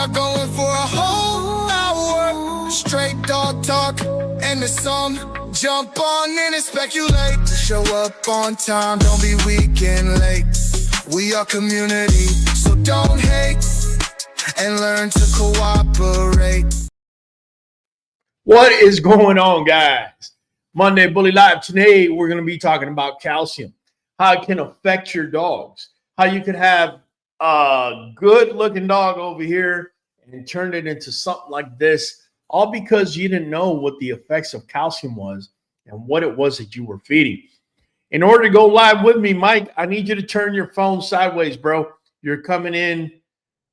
are going for a whole hour. Straight dog talk and the song. Jump on in and speculate. Show up on time, don't be weak and late. We are community, so don't hate. And learn to cooperate. What is going on, guys? Monday Bully Live. Today, we're going to be talking about calcium, how it can affect your dogs, how you could have a good-looking dog over here and turn it into something like this, all because you didn't know what the effects of calcium was and what it was that you were feeding. In order to go live with me, Mike, I need you to turn your phone sideways, bro. You're coming in.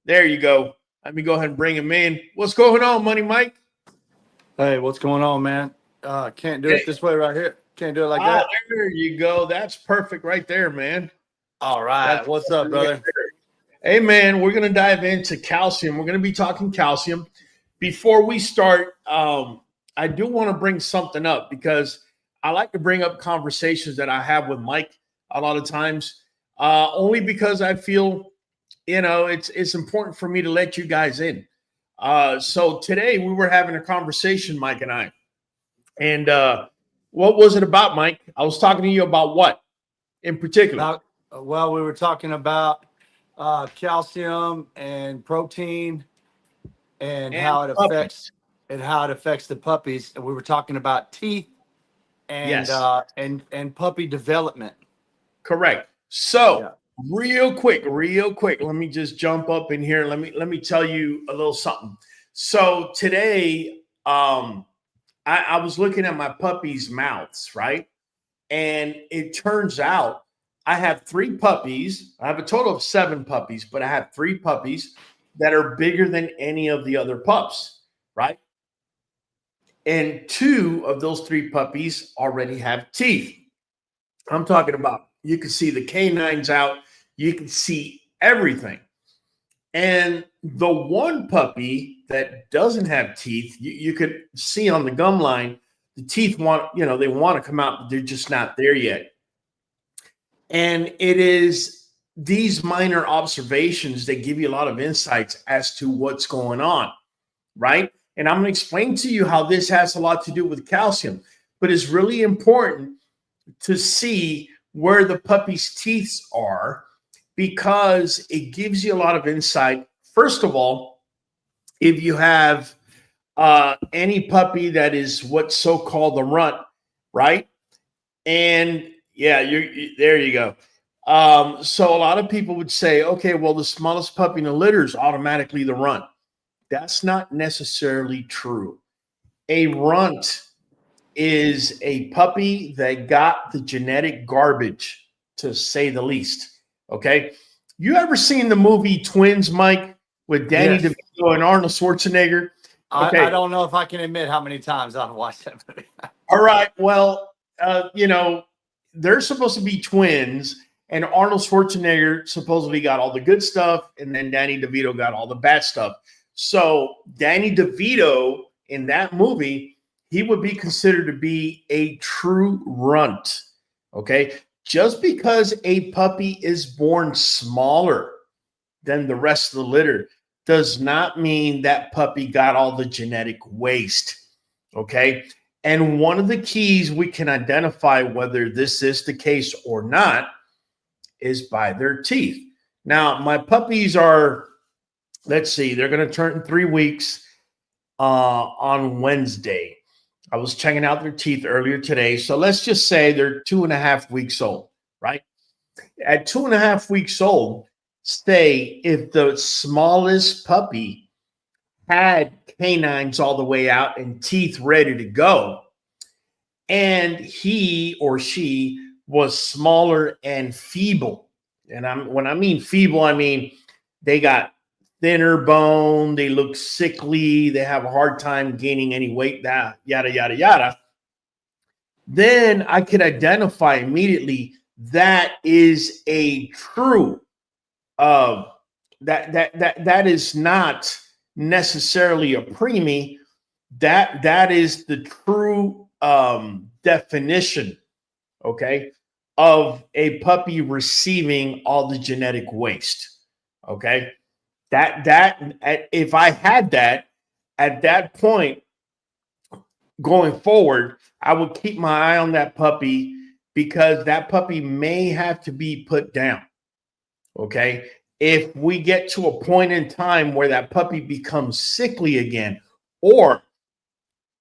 There you go. Let me go ahead and bring him in. What's going on, Money Mike? Hey, what's going on, man? Can't do it this way right here. Can't do it like that. There you go. That's perfect right there, man. All right. What's up, brother? Hey, man, we're going to dive into calcium. We're going to be talking calcium. Before we start, I do want to bring something up because I like to bring up conversations that I have with Mike a lot of times, only because I feel, it's important for me to let you guys in. So today we were having a conversation, Mike and I. And what was it about, Mike? I was talking to you about what in particular? Well, we were talking about calcium and protein and how it affects the puppies. And we were talking about teeth and and puppy development. Correct. So real quick, let me just jump up in here. Let me tell you a little something. So today, I was looking at my puppies' mouths, right? And it turns out I have 3 puppies. I have a total of 7 puppies, but I have 3 puppies that are bigger than any of the other pups, right? And 2 of those 3 puppies already have teeth. I'm talking about, you can see the canines out. You can see everything. And the one puppy that doesn't have teeth, you could see on the gum line, the teeth they want to come out, but they're just not there yet. And it is these minor observations that give you a lot of insights as to what's going on, right? And I'm going to explain to you how this has a lot to do with calcium, but it's really important to see where the puppy's teeth are because it gives you a lot of insight. First of all, if you have any puppy that is what's so-called the runt, right? And there you go. So a lot of people would say, okay, well, the smallest puppy in the litter is automatically the runt. That's not necessarily true. A runt is a puppy that got the genetic garbage, to say the least. Okay. You ever seen the movie Twins, Mike, with Danny DeVito and Arnold Schwarzenegger? Okay. I don't know if I can admit how many times I've watched that movie. All right. Well, they're supposed to be twins, and Arnold Schwarzenegger supposedly got all the good stuff, and then Danny DeVito got all the bad stuff. So Danny DeVito in that movie, he would be considered to be a true runt, okay? Just because a puppy is born smaller than the rest of the litter does not mean that puppy got all the genetic waste, okay? And one of the keys we can identify whether this is the case or not is by their teeth. Now, my puppies are, let's see, they're going to turn 3 weeks on Wednesday. I was checking out their teeth earlier today. So let's just say they're 2.5 weeks old, right? At 2.5 weeks old, say if the smallest puppy had canines all the way out and teeth ready to go, and he or she was smaller and feeble. And when I mean feeble, I mean they got thinner bone, they look sickly, they have a hard time gaining any weight, that yada, yada, yada. Then I could identify immediately that is a true, that is not necessarily a preemie. That is the true definition, okay, of a puppy receiving all the genetic waste, okay? If I had that at that point going forward, I would keep my eye on that puppy because that puppy may have to be put down. Okay. If we get to a point in time where that puppy becomes sickly again, or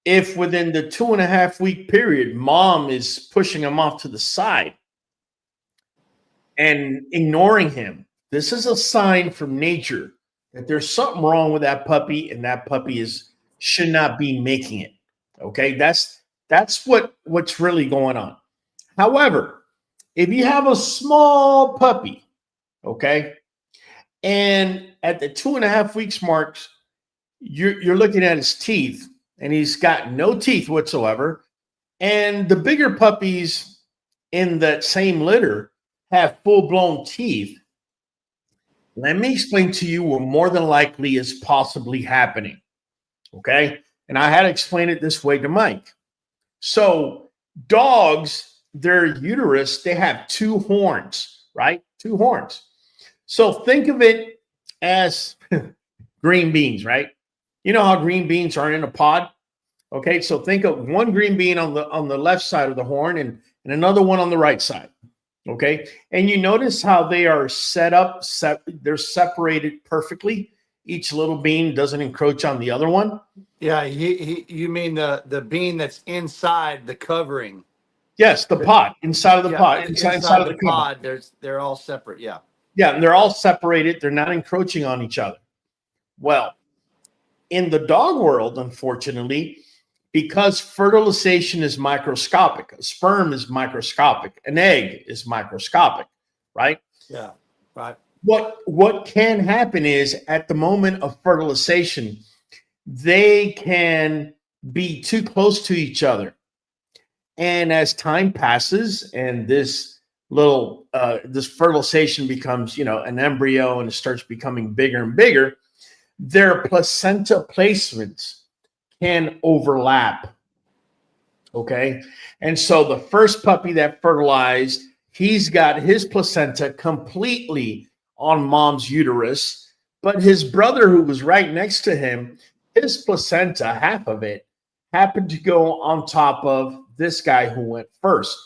if within the 2.5-week period, mom is pushing him off to the side and ignoring him, this is a sign from nature that there's something wrong with that puppy, and that puppy should not be making it. Okay, that's what's really going on. However, if you have a small puppy, okay, and at the 2.5 weeks marks, you're looking at his teeth, and he's got no teeth whatsoever, and the bigger puppies in that same litter have full-blown teeth, let me explain to you what more than likely is possibly happening. Okay, and I had to explain it this way to Mike. So dogs, their uterus, they have 2 horns, right? 2 horns. So think of it as green beans, right? You know how green beans are in a pod? Okay, so think of one green bean on the left side of the horn and another one on the right side. Okay, and you notice how they are set up, they're separated perfectly. Each little bean doesn't encroach on the other one. Yeah, you mean the bean that's inside the covering? Yes, the pod, inside of the pod. Inside of the pod, they're all separate, yeah. Yeah, and they're all separated. They're not encroaching on each other. Well, in the dog world, unfortunately, because fertilization is microscopic, a sperm is microscopic, an egg is microscopic, right? Yeah, right. What can happen is at the moment of fertilization, they can be too close to each other. And as time passes and this fertilization becomes, an embryo, and it starts becoming bigger and bigger, their placenta placements can overlap. Okay. And so the first puppy that fertilized, he's got his placenta completely on mom's uterus, but his brother, who was right next to him, his placenta, half of it, happened to go on top of this guy who went first.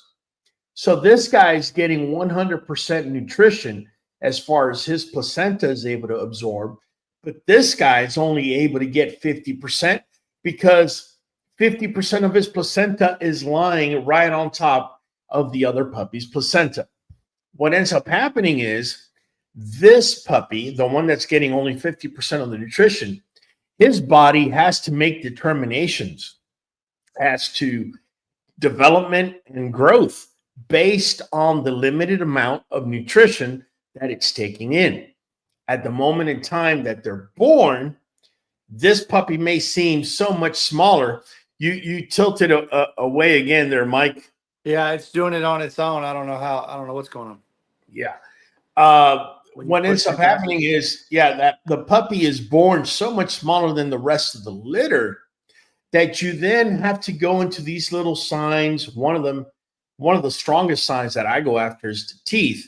So this guy's getting 100% nutrition as far as his placenta is able to absorb, but this guy is only able to get 50% because 50% of his placenta is lying right on top of the other puppy's placenta. What ends up happening is this puppy, the one that's getting only 50% of the nutrition, his body has to make determinations as to development and growth based on the limited amount of nutrition that it's taking in. At the moment in time that they're born, this puppy may seem so much smaller. You tilted away again there, Mike. Yeah, it's doing it on its own. I don't know what's going on. Yeah. What ends up happening is, that the puppy is born so much smaller than the rest of the litter that you then have to go into these little signs. One of the strongest signs that I go after is the teeth,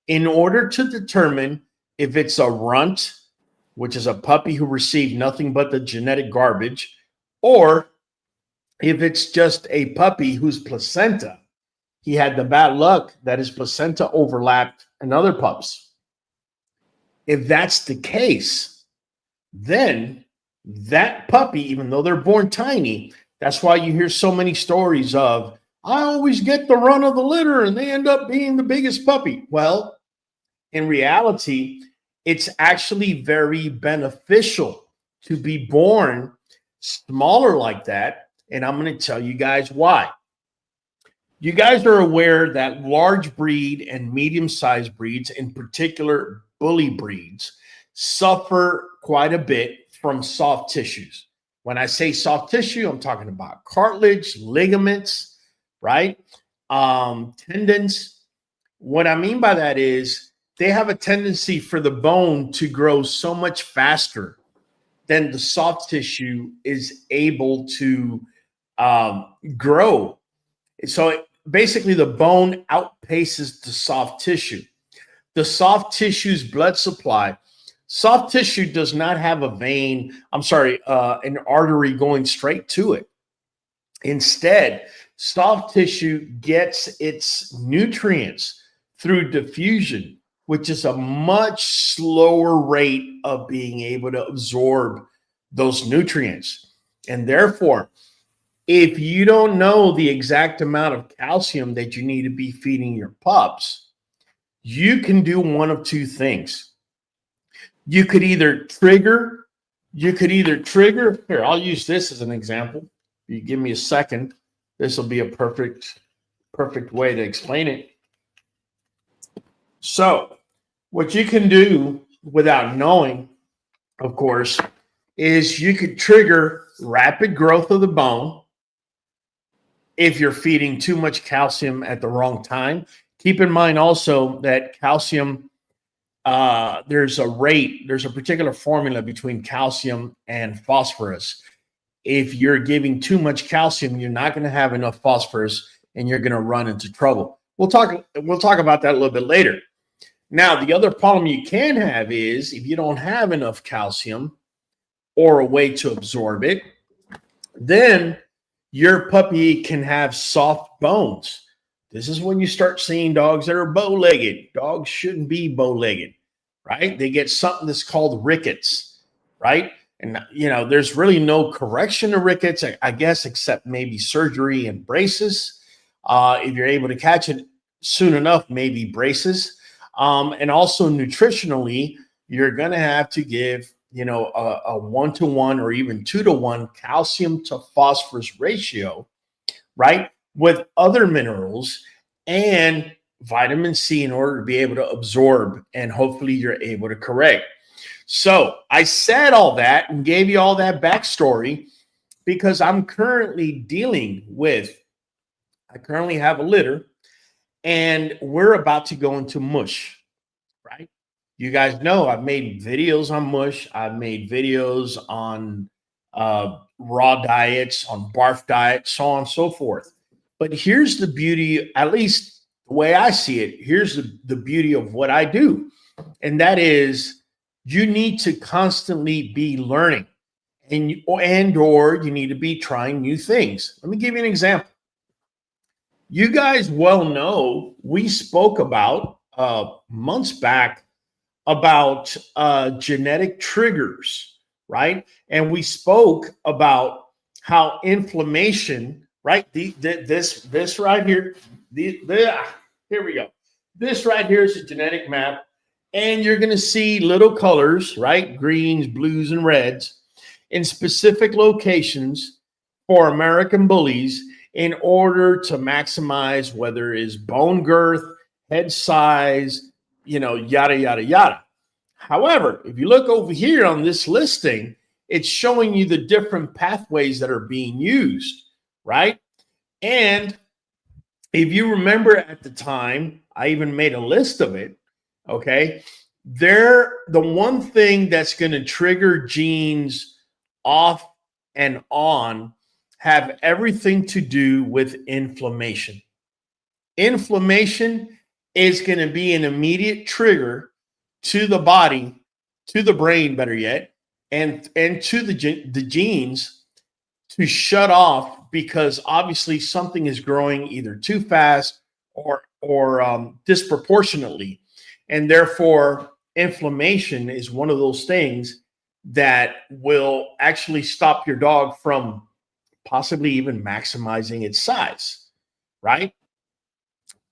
in order to determine if it's a runt, which is a puppy who received nothing but the genetic garbage, or if it's just a puppy whose placenta, he had the bad luck that his placenta overlapped another pup's. If that's the case, then that puppy, even though they're born tiny, that's why you hear so many stories of, I always get the run of the litter and they end up being the biggest puppy. Well, in reality, it's actually very beneficial to be born smaller like that. And I'm going to tell you guys why. You guys are aware that large breed and medium-sized breeds, in particular bully breeds, suffer quite a bit from soft tissues. When I say soft tissue, I'm talking about cartilage, ligaments, right? Tendons. What I mean by that is they have a tendency for the bone to grow so much faster than the soft tissue is able to grow. So basically the bone outpaces the soft tissue. The soft tissue's blood supply Soft tissue does not have a vein, an artery going straight to it. Instead, soft tissue gets its nutrients through diffusion, which is a much slower rate of being able to absorb those nutrients. And therefore, if you don't know the exact amount of calcium that you need to be feeding your pups, you can do one of two things. You could either trigger, here, I'll use this as an example. You give me a second. This will be a perfect way to explain it. So what you can do without knowing, of course, is you could trigger rapid growth of the bone if you're feeding too much calcium at the wrong time. Keep in mind also that calcium, there's a particular formula between calcium and phosphorus. If you're giving too much calcium, you're not going to have enough phosphorus and you're going to run into trouble. We'll talk about that a little bit later. Now, the other problem you can have is if you don't have enough calcium or a way to absorb it, then your puppy can have soft bones. This is when you start seeing dogs that are bow-legged. Dogs shouldn't be bow-legged, right? They get something that's called rickets, right? And, there's really no correction to rickets, I guess, except maybe surgery and braces. If you're able to catch it soon enough, maybe braces. And also nutritionally, you're going to have to give, a 1-to-1 or even 2-to-1 calcium to phosphorus ratio, right? With other minerals and vitamin C in order to be able to absorb, and hopefully you're able to correct. So I said all that and gave you all that backstory because I'm currently I currently have a litter and we're about to go into MUSH, right? You guys know I've made videos on MUSH. I've made videos on raw diets, on barf diets, so on and so forth. But here's the beauty, at least the way I see it, here's the beauty of what I do. And that is you need to constantly be learning or you need to be trying new things. Let me give you an example. You guys well know we spoke about months back about genetic triggers, right? And we spoke about how inflammation, right? This right here, here we go. This right here is a genetic map, and you're going to see little colors, right? Greens, blues, and reds in specific locations for American bullies in order to maximize whether it is bone girth, head size, yada, yada, yada. However, if you look over here on this listing, it's showing you the different pathways that are being used, right? And if you remember at the time, I even made a list of it, okay? The one thing that's going to trigger genes off and on have everything to do with inflammation. Inflammation is going to be an immediate trigger to the body, to the brain, better yet, and to the genes to shut off, because obviously something is growing either too fast or disproportionately. And therefore, inflammation is one of those things that will actually stop your dog from possibly even maximizing its size, right?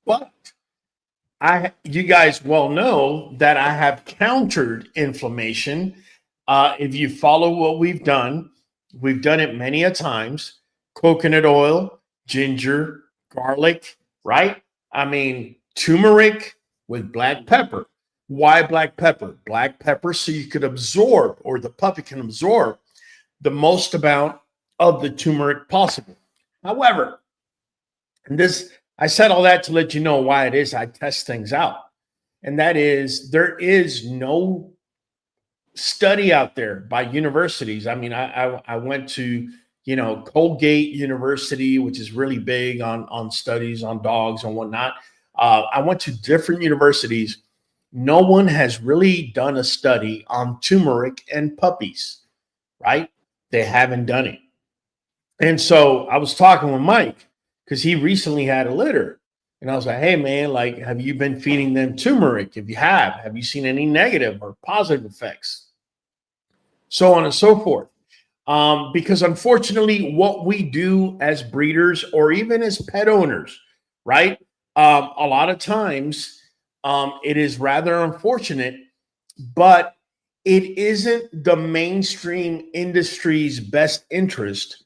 But you guys well know that I have countered inflammation. If you follow what we've done it many a times. Coconut oil, ginger, garlic, right? I mean, turmeric with black pepper. Why black pepper? Black pepper so you could absorb, or the puppy can absorb, the most amount of the turmeric possible. However, I said all that to let you know why it is I test things out. And that is, there is no study out there by universities. I mean, I went to, Colgate University, which is really big on studies on dogs and whatnot. I went to different universities. no one has really done a study on turmeric and puppies, right? They haven't done it. And so I was talking with Mike because he recently had a litter. And I was like, hey, man, like, have you been feeding them turmeric? If you have you seen any negative or positive effects? So on and so forth. Because unfortunately, what we do as breeders or even as pet owners, right? A lot of times it is rather unfortunate, but it isn't the mainstream industry's best interest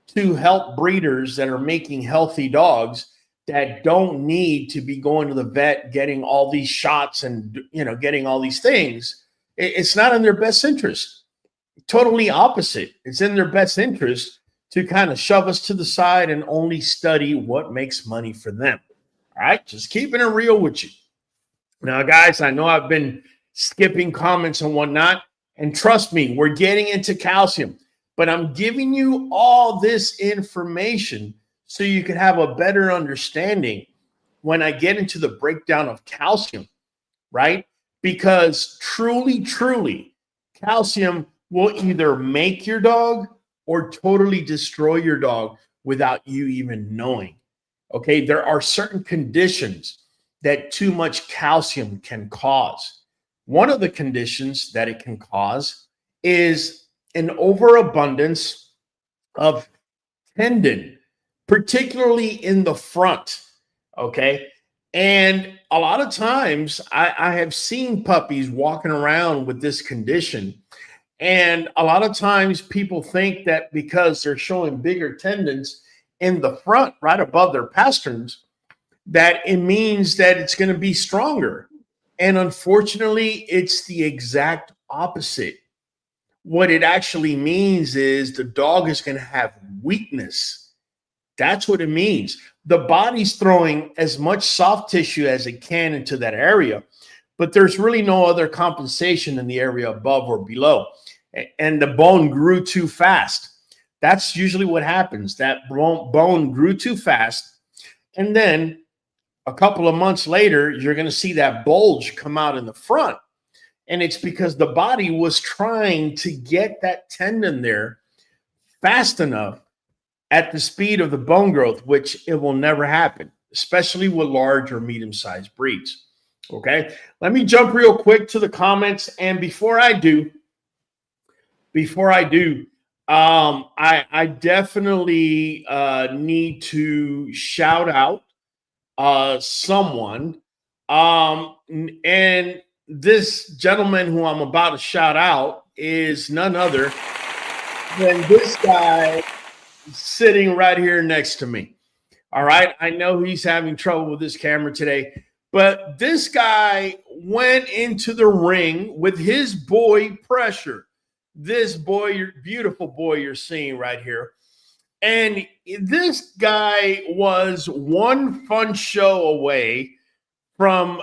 to help breeders that are making healthy dogs that don't need to be going to the vet, getting all these shots and, getting all these things. It's not in their best interest. Totally opposite. It's in their best interest to kind of shove us to the side and only study what makes money for them. All right. Just keeping it real with you. Now, guys, I know I've been skipping comments and whatnot, and trust me, we're getting into calcium, but I'm giving you all this information so you can have a better understanding when I get into the breakdown of calcium, right? Because truly, calcium will either make your dog or totally destroy your dog without you even knowing. Okay, there are certain conditions that too much calcium can cause. One of the conditions that it can cause is an overabundance of tendon, particularly in the front. Okay. And a lot of times I have seen puppies walking around with this condition. And a lot of times people think that because they're showing bigger tendons in the front, right above their pasterns, that it means that it's going to be stronger. And unfortunately, it's the exact opposite. What it actually means is the dog is going to have weakness. That's what it means. The body's throwing as much soft tissue as it can into that area, but there's really no other compensation in the area above or below. And the bone grew too fast. That's usually what happens. That bone grew too fast. And then a couple of months later, you're going to see that bulge come out in the front. And it's because the body was trying to get that tendon there fast enough at the speed of the bone growth, which it will never happen, especially with large or medium-sized breeds. Okay, let me jump real quick to the comments. And before I do, I definitely need to shout out someone. And this gentleman who I'm about to shout out is none other than this guy sitting right here next to me. All right. I know he's having trouble with this camera today, but this guy went into the ring with his boy Pressure. This boy, your beautiful boy you're seeing right here. And this guy was one fun show away from,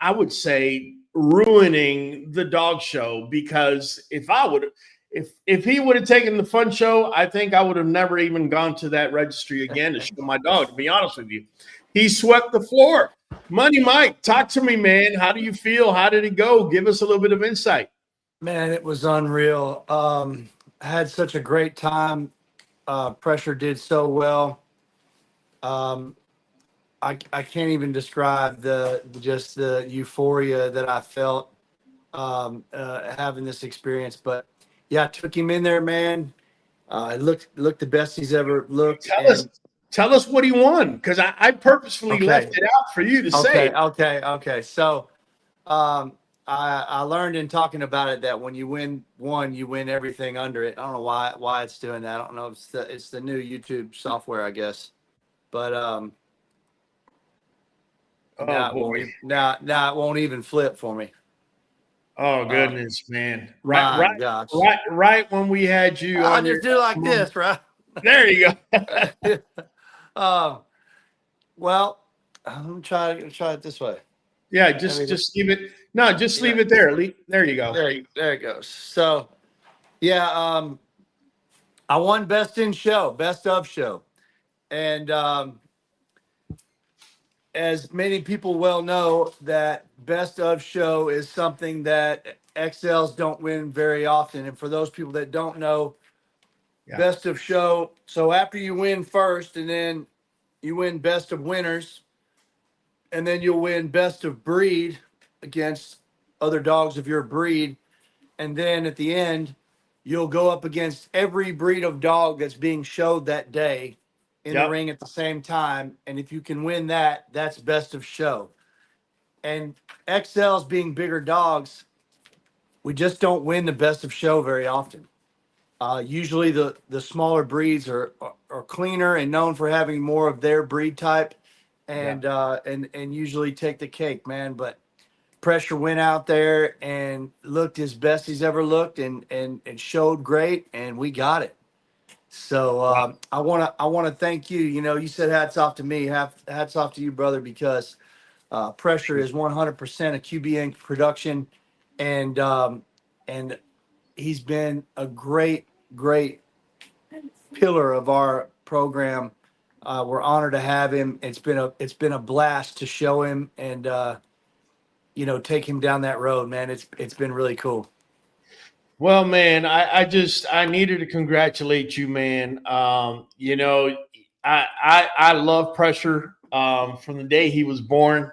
I would say, ruining the dog show, because if he would have taken the fun show, I think I would have never even gone to that registry again to show my dog, to be honest with you. He swept the floor. Money Mike, talk to me, man. How do you feel? How did it go? Give us a little bit of insight. Man, it was unreal. I had such a great time. Pressure did so well. I can't even describe the euphoria that I felt having this experience. But yeah, I took him in there, man. It looked the best he's ever looked. Tell us what he won, because I purposefully left it out for you to say. Okay. So I learned in talking about it that when you win one, you win everything under it. I don't know why it's doing that. I don't know. It's the new YouTube software, I guess. But now it won't even flip for me. Oh goodness, man! Right when we had you, I just do like this, right? There you go. Well, I'm gonna try it this way. Yeah, just leave it. No, just leave it there. There you go. There it goes. So, yeah, I won best of show, and as many people well know, that best of show is something that XLs don't win very often. And for those people that don't know, best of show. So after you win first, and then you win best of winners, and then you'll win best of breed against other dogs of your breed. And then at the end, you'll go up against every breed of dog that's being showed that day in the ring at the same time. And if you can win that, that's best of show. And XLs being bigger dogs, we just don't win the best of show very often. Usually the smaller breeds are cleaner and known for having more of their breed type, and usually take the cake, man. But Pressure went out there and looked as best he's ever looked, and showed great, and we got it. So I wanna thank you. You know, you said hats off to me. Hats off to you, brother, because Pressure is 100% a QBN production, and he's been a great pillar of our program. We're honored to have him. It's been a blast to show him and take him down that road, man. It's been really cool. Well, man, I needed to congratulate you, man. I love Pressure from the day he was born.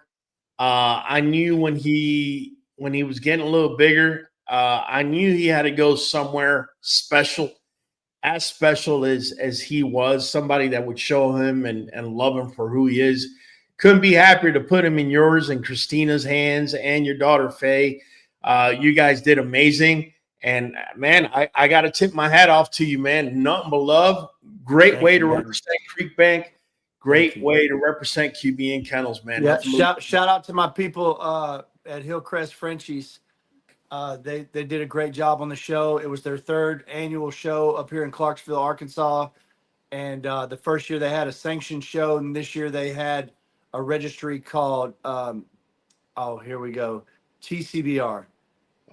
I knew when he was getting a little bigger, I knew he had to go somewhere special as he was, somebody that would show him and love him for who he is. Couldn't be happier to put him in yours and Christina's hands and your daughter, Faye. You guys did amazing. And, man, I got to tip my hat off to you, man. Nothing but love. Great way to represent Creek Bank. Great way to represent QBN Kennels, man. Yeah, shout out to my people at Hillcrest Frenchies. They did a great job on the show. It was their third annual show up here in Clarksville, Arkansas. And the first year they had a sanctioned show, and this year they had a registry called, here we go, TCBR.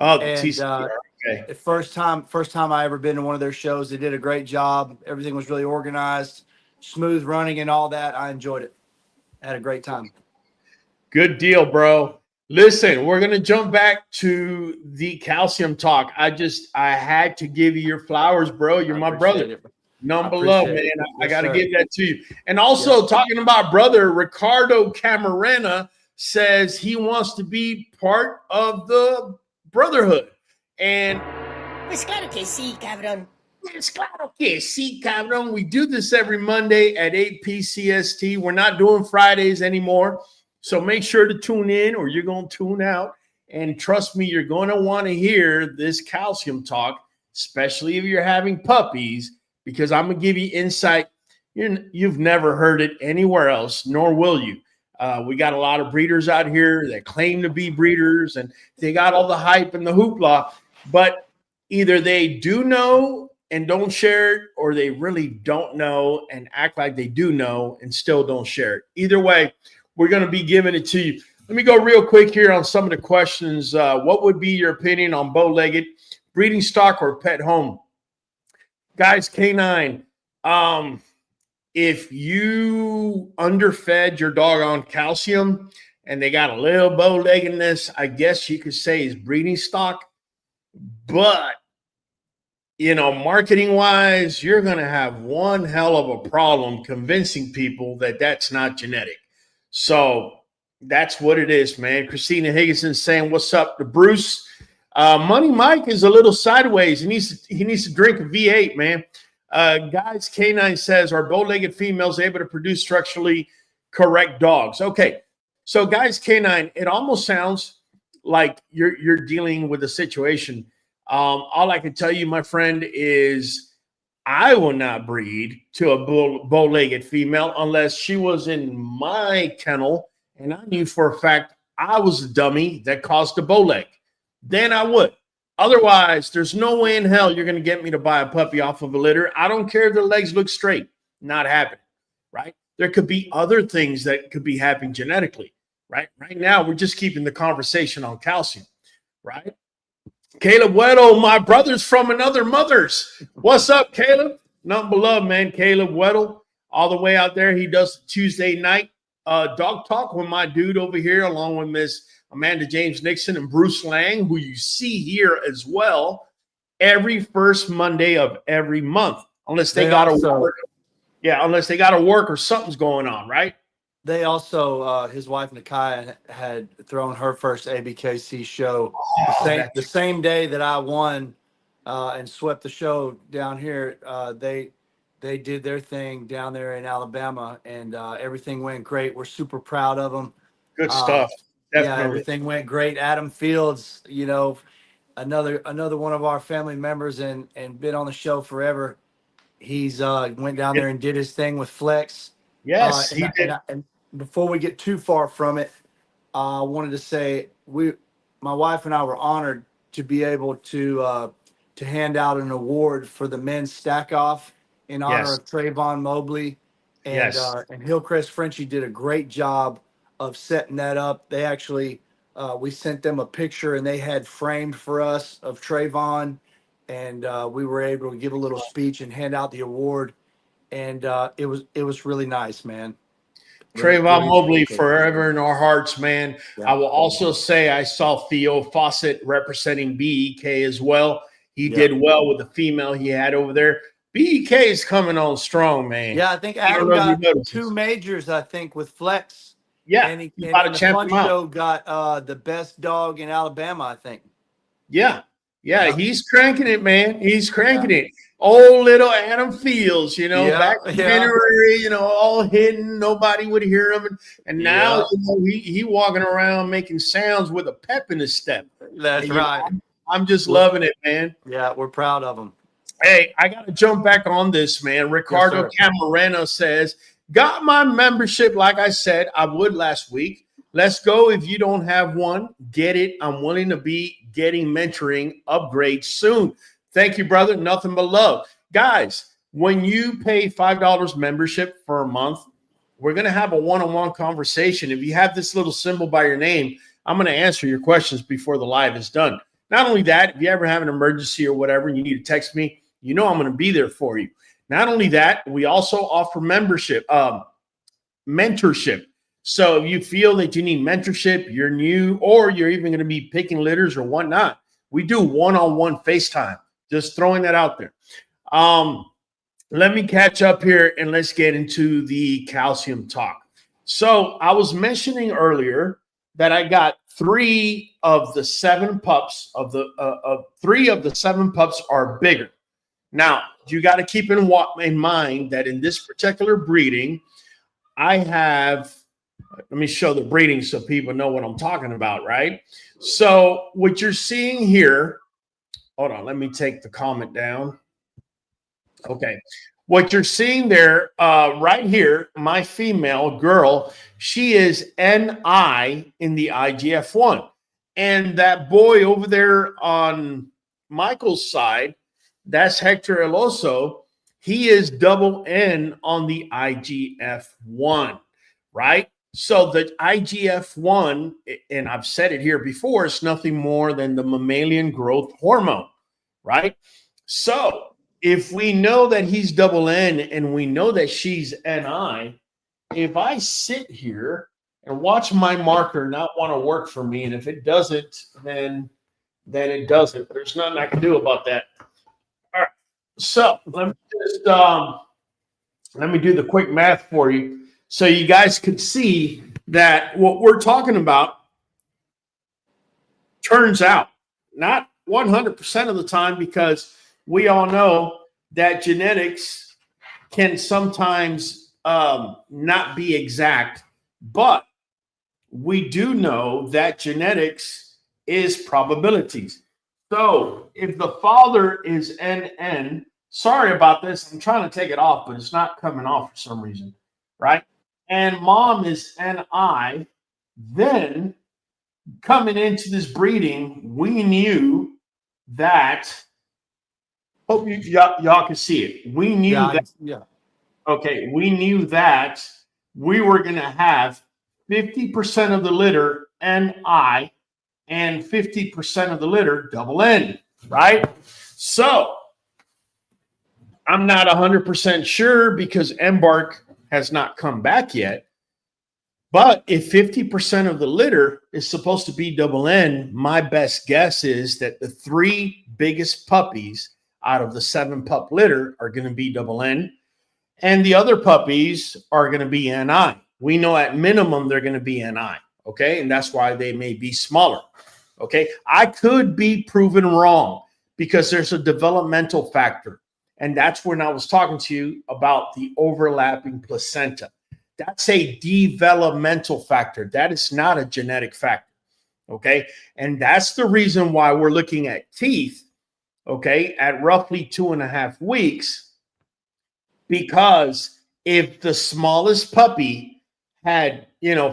Oh, the TCBR. Okay. The first time I ever been to one of their shows. They did a great job. Everything was really organized, smooth running, and all that. I enjoyed it. Had a great time. Good deal, bro. Listen, we're going to jump back to the calcium talk. I had to give you your flowers, bro. You're my brother. Number love, man. I got to give that to you. And also, talking about brother, Ricardo Camarena says he wants to be part of the brotherhood. And pues claro que sí, cabrón. Pues claro que sí, cabrón. We do this every Monday at 8 p.m. We're not doing Fridays anymore. So make sure to tune in or you're going to tune out. And trust me, you're going to want to hear this calcium talk, especially if you're having puppies, because I'm going to give you insight. You've never heard it anywhere else, nor will you. We got a lot of breeders out here that claim to be breeders, and they got all the hype and the hoopla. But either they do know and don't share it, or they really don't know and act like they do know and still don't share it. Either way, we're going to be giving it to you. Let me go real quick here on some of the questions. What would be your opinion on bow-legged, breeding stock, or pet home? Guys, K9, if you underfed your dog on calcium and they got a little bow-leggedness, I guess you could say is breeding stock. But, marketing-wise, you're going to have one hell of a problem convincing people that that's not genetic. So that's what it is, man. Christina Higginson saying, what's up to Bruce? Money Mike is a little sideways. He needs to drink a V8, man. Guys, K9 says, are bow-legged females able to produce structurally correct dogs? Okay, so guys, K9, it almost sounds like you're dealing with a situation. All I can tell you, my friend, is I will not breed to a bow-legged female unless she was in my kennel and I knew for a fact I was a dummy that caused a bow leg. Then I would. Otherwise, there's no way in hell you're going to get me to buy a puppy off of a litter. I don't care if the legs look straight. Not happening, right? There could be other things that could be happening genetically, right? Right now, we're just keeping the conversation on calcium, right? Caleb Weddle, my brother's from another mother's. What's up, Caleb? Nothing but love, man. Caleb Weddle, all the way out there. He does Tuesday night Dog Talk with my dude over here, along with Miss Amanda James Nixon and Bruce Lang, who you see here as well, every first Monday of every month, unless they got to work. Yeah, unless they got to work or something's going on, right? They also, his wife Nakia had thrown her first ABKC show the same day that I won and swept the show down here. They did their thing down there in Alabama, and everything went great. We're super proud of them. Good stuff. Definitely. Yeah, everything went great. Adam Fields, you know, another one of our family members and been on the show forever. He's went down there and did his thing with Flex. Yes, he did. And before we get too far from it, I wanted to say my wife and I were honored to be able to hand out an award for the men's stack off in honor of Trayvon Mobley, and Hillcrest Frenchie did a great job of setting that up. They actually we sent them a picture and they had framed for us of Trayvon, and we were able to give a little speech and hand out the award, and it was really nice, man. Trayvon Mobley forever in our hearts, man. Yeah. I will also say I saw Theo Fawcett representing BEK as well. He did well with the female he had over there. BEK is coming on strong, man. Yeah, I think Adam got 2 majors, I think, with Flex. Yeah, and the Fun Show got the best dog in Alabama, I think. Yeah, he's cranking it, man. He's cranking it. Old little Adam Fields, you know, back in January, you know, all hidden, nobody would hear him, and now you know, he walking around making sounds with a pep in his step. That's right. I'm just loving it, man. Yeah, we're proud of him. Hey, I got to jump back on this, man. Ricardo Camarena says, got my membership like I said I would last week. Let's go. If you don't have one, get it. I'm willing to be getting mentoring upgrades soon. Thank you, brother. Nothing but love. Guys, when you pay $5 membership for a month, we're going to have a one-on-one conversation. If you have this little symbol by your name, I'm going to answer your questions before the live is done. Not only that, if you ever have an emergency or whatever and you need to text me, you know I'm going to be there for you. Not only that, we also offer mentorship. So if you feel that you need mentorship, you're new, or you're even going to be picking litters or whatnot, we do one-on-one FaceTime. Just throwing that out there. Let me catch up here and let's get into the calcium talk. So I was mentioning earlier that I got 3 of the 7 pups of the 3 of the 7 pups are bigger. Now you got to keep in mind that in this particular breeding, I have. Let me show the breeding so people know what I'm talking about, right? So what you're seeing here. Hold on, let me take the comment down. Okay. What you're seeing there right here, my female girl, she is NI in the IGF-1. And that boy over there on Michael's side, that's Hector Eloso. He is double N on the IGF-1, right? So the IGF-1, and I've said it here before, it's nothing more than the mammalian growth hormone, right? So if we know that he's double N and we know that she's NI, if I sit here and watch my marker not want to work for me, and if it doesn't, then it doesn't. There's nothing I can do about that. All right. So let me just let me do the quick math for you, so you guys could see that what we're talking about turns out not 100% of the time, because we all know that genetics can sometimes not be exact, but we do know that genetics is probabilities. So if the father is NN, sorry about this, I'm trying to take it off, but it's not coming off for some reason, right? And mom is NI, then coming into this breeding, we knew that, hope y'all can see it. We knew okay, we knew that we were going to have 50% of the litter NI and 50% of the litter double N, right? So I'm not 100% sure because Embark has not come back yet. But if 50% of the litter is supposed to be double N, my best guess is that the 3 biggest puppies out of the 7 pup litter are going to be double N, and the other puppies are going to be NI. We know at minimum they're going to be NI, okay? And that's why they may be smaller, okay? I could be proven wrong because there's a developmental factor, and that's when I was talking to you about the overlapping placenta. That's a developmental factor. That is not a genetic factor, okay? And that's the reason why we're looking at teeth, okay, at roughly 2.5 weeks, because if the smallest puppy had,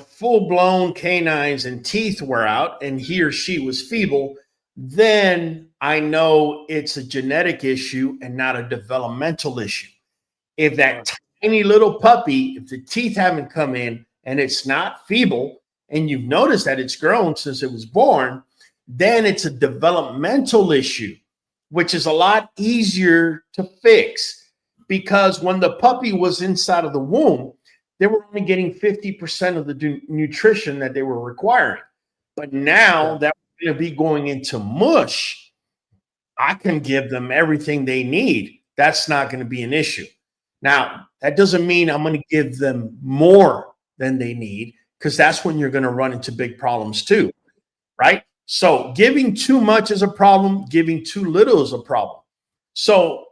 full-blown canines and teeth were out and he or she was feeble, then I know it's a genetic issue and not a developmental issue. If that tiny little puppy, if the teeth haven't come in and it's not feeble, and you've noticed that it's grown since it was born, then it's a developmental issue, which is a lot easier to fix, because when the puppy was inside of the womb, they were only getting 50% of the nutrition that they were requiring. But now that we're going to be going into MUSH, I can give them everything they need. That's not going to be an issue. Now, that doesn't mean I'm going to give them more than they need, because that's when you're going to run into big problems too, right? So giving too much is a problem. Giving too little is a problem. So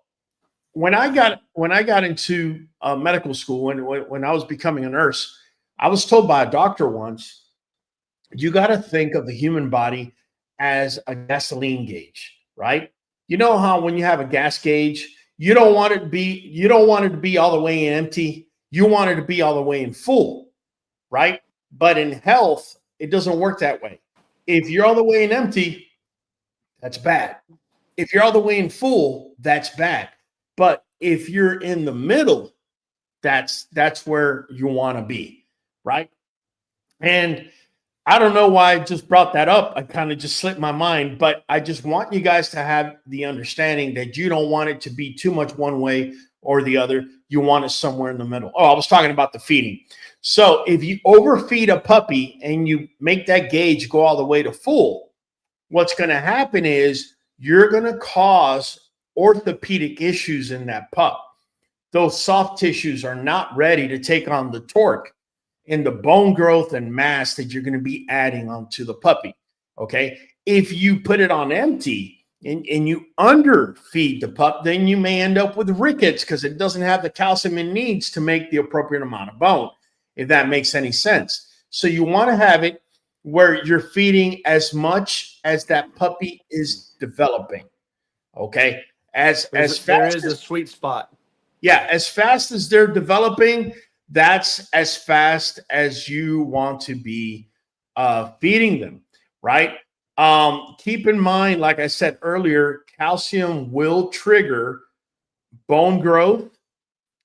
when I got into medical school, when I was becoming a nurse, I was told by a doctor once, you got to think of the human body as a gasoline gauge, right? You know how when you have a gas gauge, you don't want it to be all the way in empty. You want it to be all the way in full, right? But in health, it doesn't work that way. If you're all the way in empty, that's bad. If you're all the way in full, that's bad. But if you're in the middle, that's where you want to be, right? And I don't know why I just brought that up. I kind of just slipped my mind, but I just want you guys to have the understanding that you don't want it to be too much one way or the other. You want it somewhere in the middle. Oh, I was talking about the feeding. So if you overfeed a puppy and you make that gauge go all the way to full, what's going to happen is you're going to cause orthopedic issues in that pup. Those soft tissues are not ready to take on the torque in the bone growth and mass that you're going to be adding onto the puppy, okay? If you put it on empty and you underfeed the pup, then you may end up with rickets because it doesn't have the calcium it needs to make the appropriate amount of bone, if that makes any sense. So you want to have it where you're feeding as much as that puppy is developing, okay? There is a sweet spot. Yeah, as fast as they're developing, that's as fast as you want to be feeding them, right? Keep in mind, like I said earlier, calcium will trigger bone growth,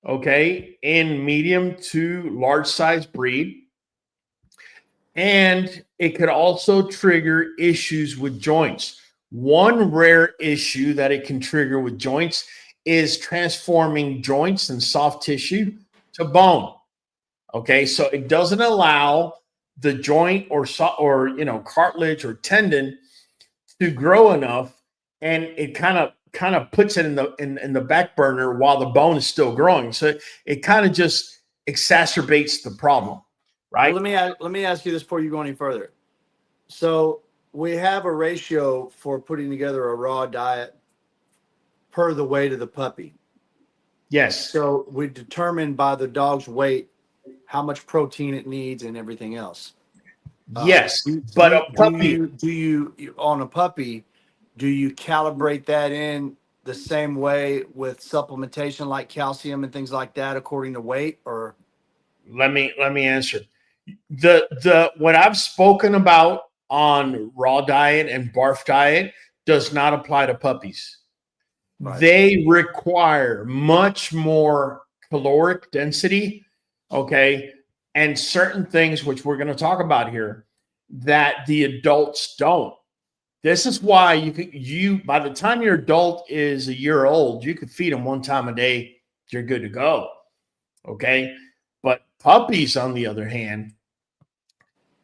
okay, in medium to large size breed. And it could also trigger issues with joints. One rare issue that it can trigger with joints is transforming joints and soft tissue to bone. Okay, so it doesn't allow the joint or cartilage or tendon to grow enough, and it kind of puts it in the back burner while the bone is still growing. So it kind of just exacerbates the problem, right? Well, let me ask you this before you go any further. So we have a ratio for putting together a raw diet per the weight of the puppy. Yes. So we determine by the dog's weight how much protein it needs and everything else. Yes, but a puppy. Do you on a puppy, do you calibrate that in the same way with supplementation like calcium and things like that according to weight? Or let me answer. The what I've spoken about on raw diet and barf diet does not apply to puppies. Right. They require much more caloric density, okay, and certain things which we're going to talk about here that the adults don't. This is why you by the time your adult is a year old, you could feed them one time a day, you're good to go, okay? But puppies, on the other hand,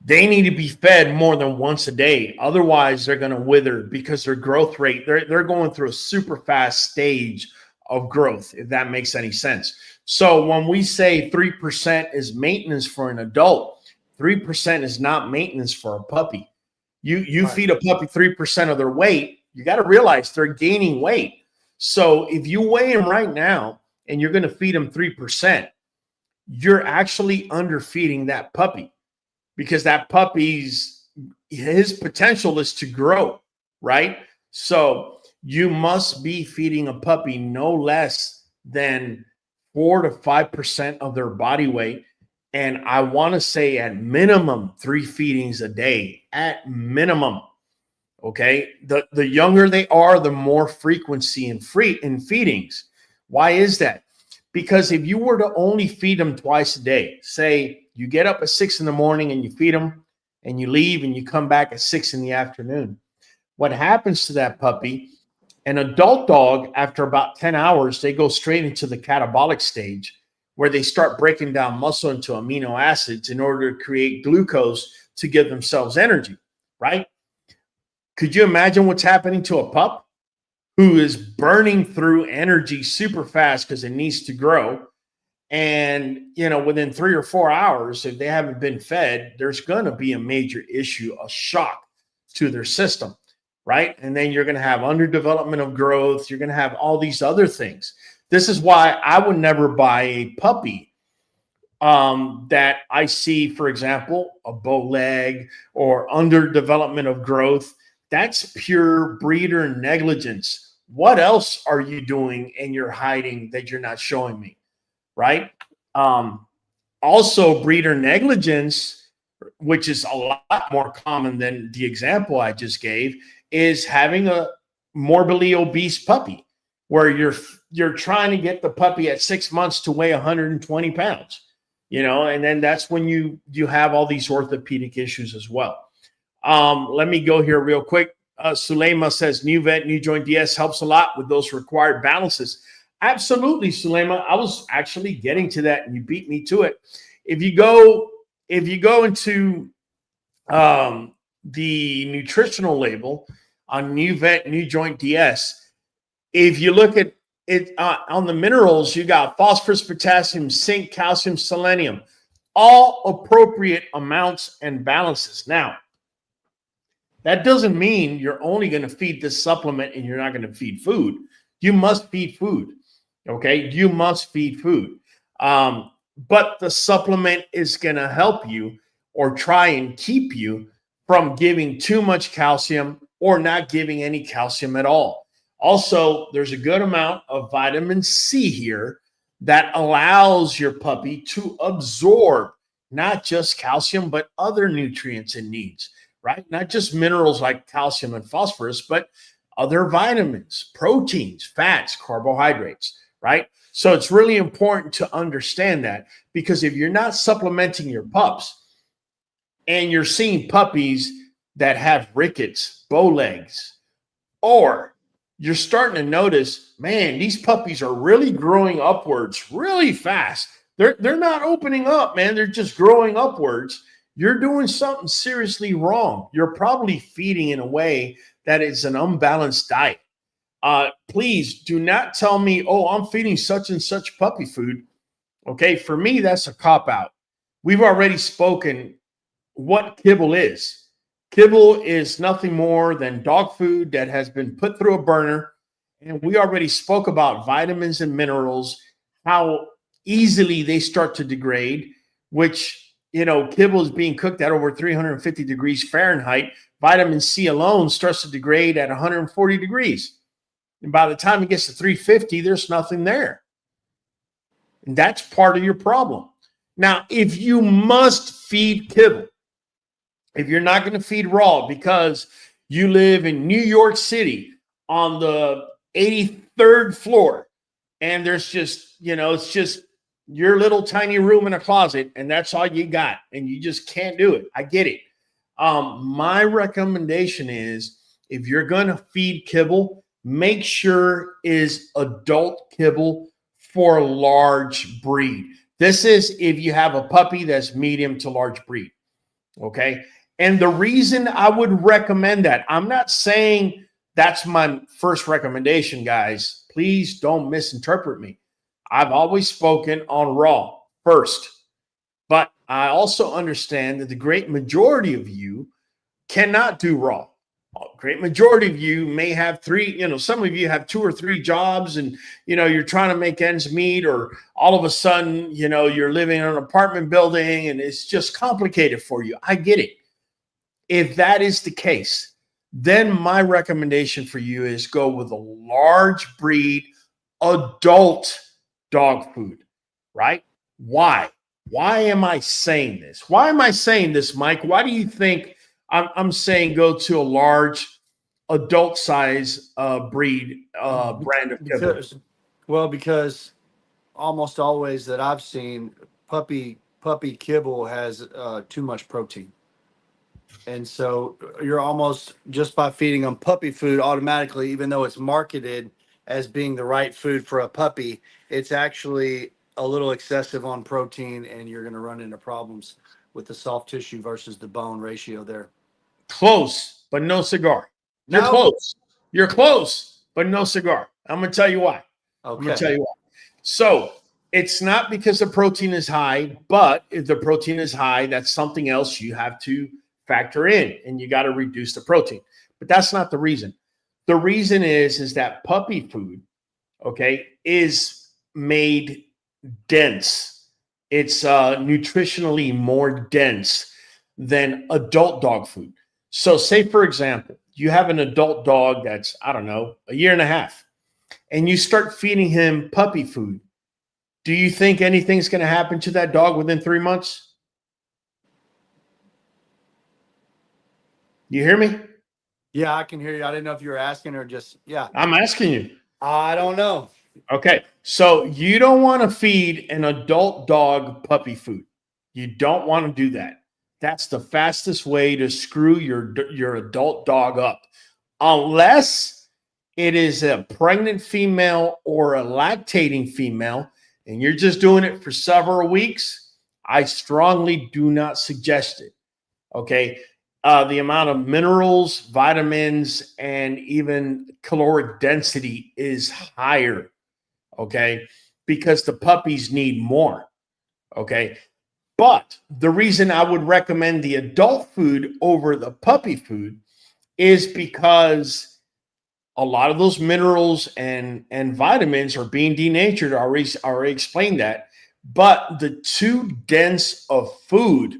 they need to be fed more than once a day. Otherwise, they're going to wither because their growth rate, they're going through a super fast stage of growth, if that makes any sense. So when we say 3% is maintenance for an adult, 3% is not maintenance for a puppy. You Right. feed a puppy 3% of their weight, you got to realize they're gaining weight. So if you weigh them right now and you're going to feed them 3%, you're actually underfeeding that puppy, because that his potential is to grow, right? So you must be feeding a puppy no less than 4 to 5% of their body weight. And I want to say at minimum 3 feedings a day, at minimum. Okay. The younger they are, the more frequency in feedings. Why is that? Because if you were to only feed them twice a day, say you get up at 6 in the morning and you feed them and you leave and you come back at 6 in the afternoon, what happens to that puppy? An adult dog, after about 10 hours, they go straight into the catabolic stage where they start breaking down muscle into amino acids in order to create glucose to give themselves energy, right? Could you imagine what's happening to a pup who is burning through energy super fast because it needs to grow? And, within 3 or 4 hours, if they haven't been fed, there's going to be a major issue, a shock to their system, right? And then you're going to have underdevelopment of growth. You're going to have all these other things. This is why I would never buy a puppy that I see, for example, a bow leg or underdevelopment of growth. That's pure breeder negligence. What else are you doing and you're hiding that you're not showing me, right? Also, breeder negligence, which is a lot more common than the example I just gave, is having a morbidly obese puppy where you're trying to get the puppy at 6 months to weigh 120 pounds, and then that's when you have all these orthopedic issues as well. Let me go here real quick. Sulema says Nuvet NuJoint DS helps a lot with those required balances. Absolutely, Sulema. I was actually getting to that and you beat me to it. If you go into the nutritional label on Nuvet NuJoint DS, if you look at it on the minerals, you got phosphorus, potassium, zinc, calcium, selenium, all appropriate amounts and balances. Now, that doesn't mean you're only going to feed this supplement and you're not going to feed food. You must feed food. Okay. You must feed food. But the supplement is going to help you or try and keep you from giving too much calcium or not giving any calcium at all. Also, there's a good amount of vitamin C here that allows your puppy to absorb not just calcium, but other nutrients it needs, right? Not just minerals like calcium and phosphorus, but other vitamins, proteins, fats, carbohydrates, right? So it's really important to understand that, because if you're not supplementing your pups and you're seeing puppies that have rickets, bow legs, or you're starting to notice, man, these puppies are really growing upwards really fast. They're not opening up, man. They're just growing upwards. You're doing something seriously wrong. You're probably feeding in a way that is an unbalanced diet. Please do not tell me, oh, I'm feeding such and such puppy food. Okay, for me, that's a cop-out. We've already spoken what kibble is. Kibble is nothing more than dog food that has been put through a burner. And we already spoke about vitamins and minerals, how easily they start to degrade, which, kibble is being cooked at over 350 degrees Fahrenheit. Vitamin C alone starts to degrade at 140 degrees. And by the time it gets to 350, there's nothing there. And that's part of your problem. Now, if you must feed kibble, if you're not going to feed raw because you live in New York City on the 83rd floor and there's just, it's just your little tiny room in a closet and that's all you got and you just can't do it. I get it. My recommendation is, if you're going to feed kibble, make sure is adult kibble for a large breed. This is if you have a puppy that's medium to large breed. Okay. And the reason I would recommend that, I'm not saying that's my first recommendation, guys. Please don't misinterpret me. I've always spoken on raw first, but I also understand that the great majority of you cannot do raw. A great majority of you may have three, some of you have 2 or 3 jobs and, you're trying to make ends meet, or all of a sudden, you're living in an apartment building and it's just complicated for you. I get it. If that is the case, then my recommendation for you is go with a large breed adult dog food, right? Why? Why am I saying this? Why am I saying this, Mike? Why do you think I'm saying go to a large adult size breed brand of kibble? Because almost always that I've seen, puppy kibble has too much protein. And so you're almost, just by feeding them puppy food automatically, even though it's marketed as being the right food for a puppy, it's actually a little excessive on protein, and you're going to run into problems with the soft tissue versus the bone ratio there. Close, but no cigar. You're close. You're close, but no cigar. I'm going to tell you why. Okay. I'm going to tell you why. So it's not because the protein is high, but if the protein is high, that's something else you have to factor in, and you got to reduce the protein. But that's not the reason. The reason is that puppy food, okay, is made dense. It's nutritionally more dense than adult dog food. So say, for example, you have an adult dog that's, I don't know, 1.5 years, and you start feeding him puppy food. Do you think anything's going to happen to that dog within 3 months? You hear me? Yeah, I can hear you. I didn't know if you were asking or just, yeah. I'm asking you. I don't know. Okay. So you don't want to feed an adult dog puppy food. You don't want to do that. That's the fastest way to screw your adult dog up. Unless it is a pregnant female or a lactating female, and you're just doing it for several weeks, I strongly do not suggest it. Okay. The amount of minerals, vitamins, and even caloric density is higher, okay, because the puppies need more, okay? But the reason I would recommend the adult food over the puppy food is because a lot of those minerals and vitamins are being denatured. I already explained that. But the too dense of food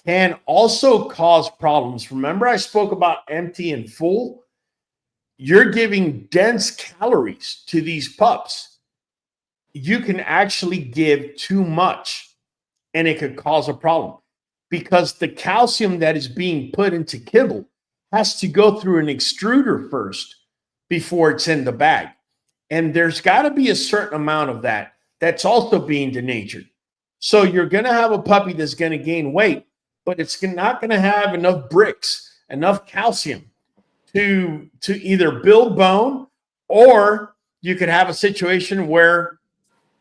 can also cause problems. Remember, I spoke about empty and full. You're giving dense calories to these pups. You can actually give too much, and it could cause a problem because the calcium that is being put into kibble has to go through an extruder first before it's in the bag. And there's got to be a certain amount of that that's also being denatured. So you're going to have a puppy that's going to gain weight, but it's not going to have enough bricks, enough calcium to either build bone, or you could have a situation where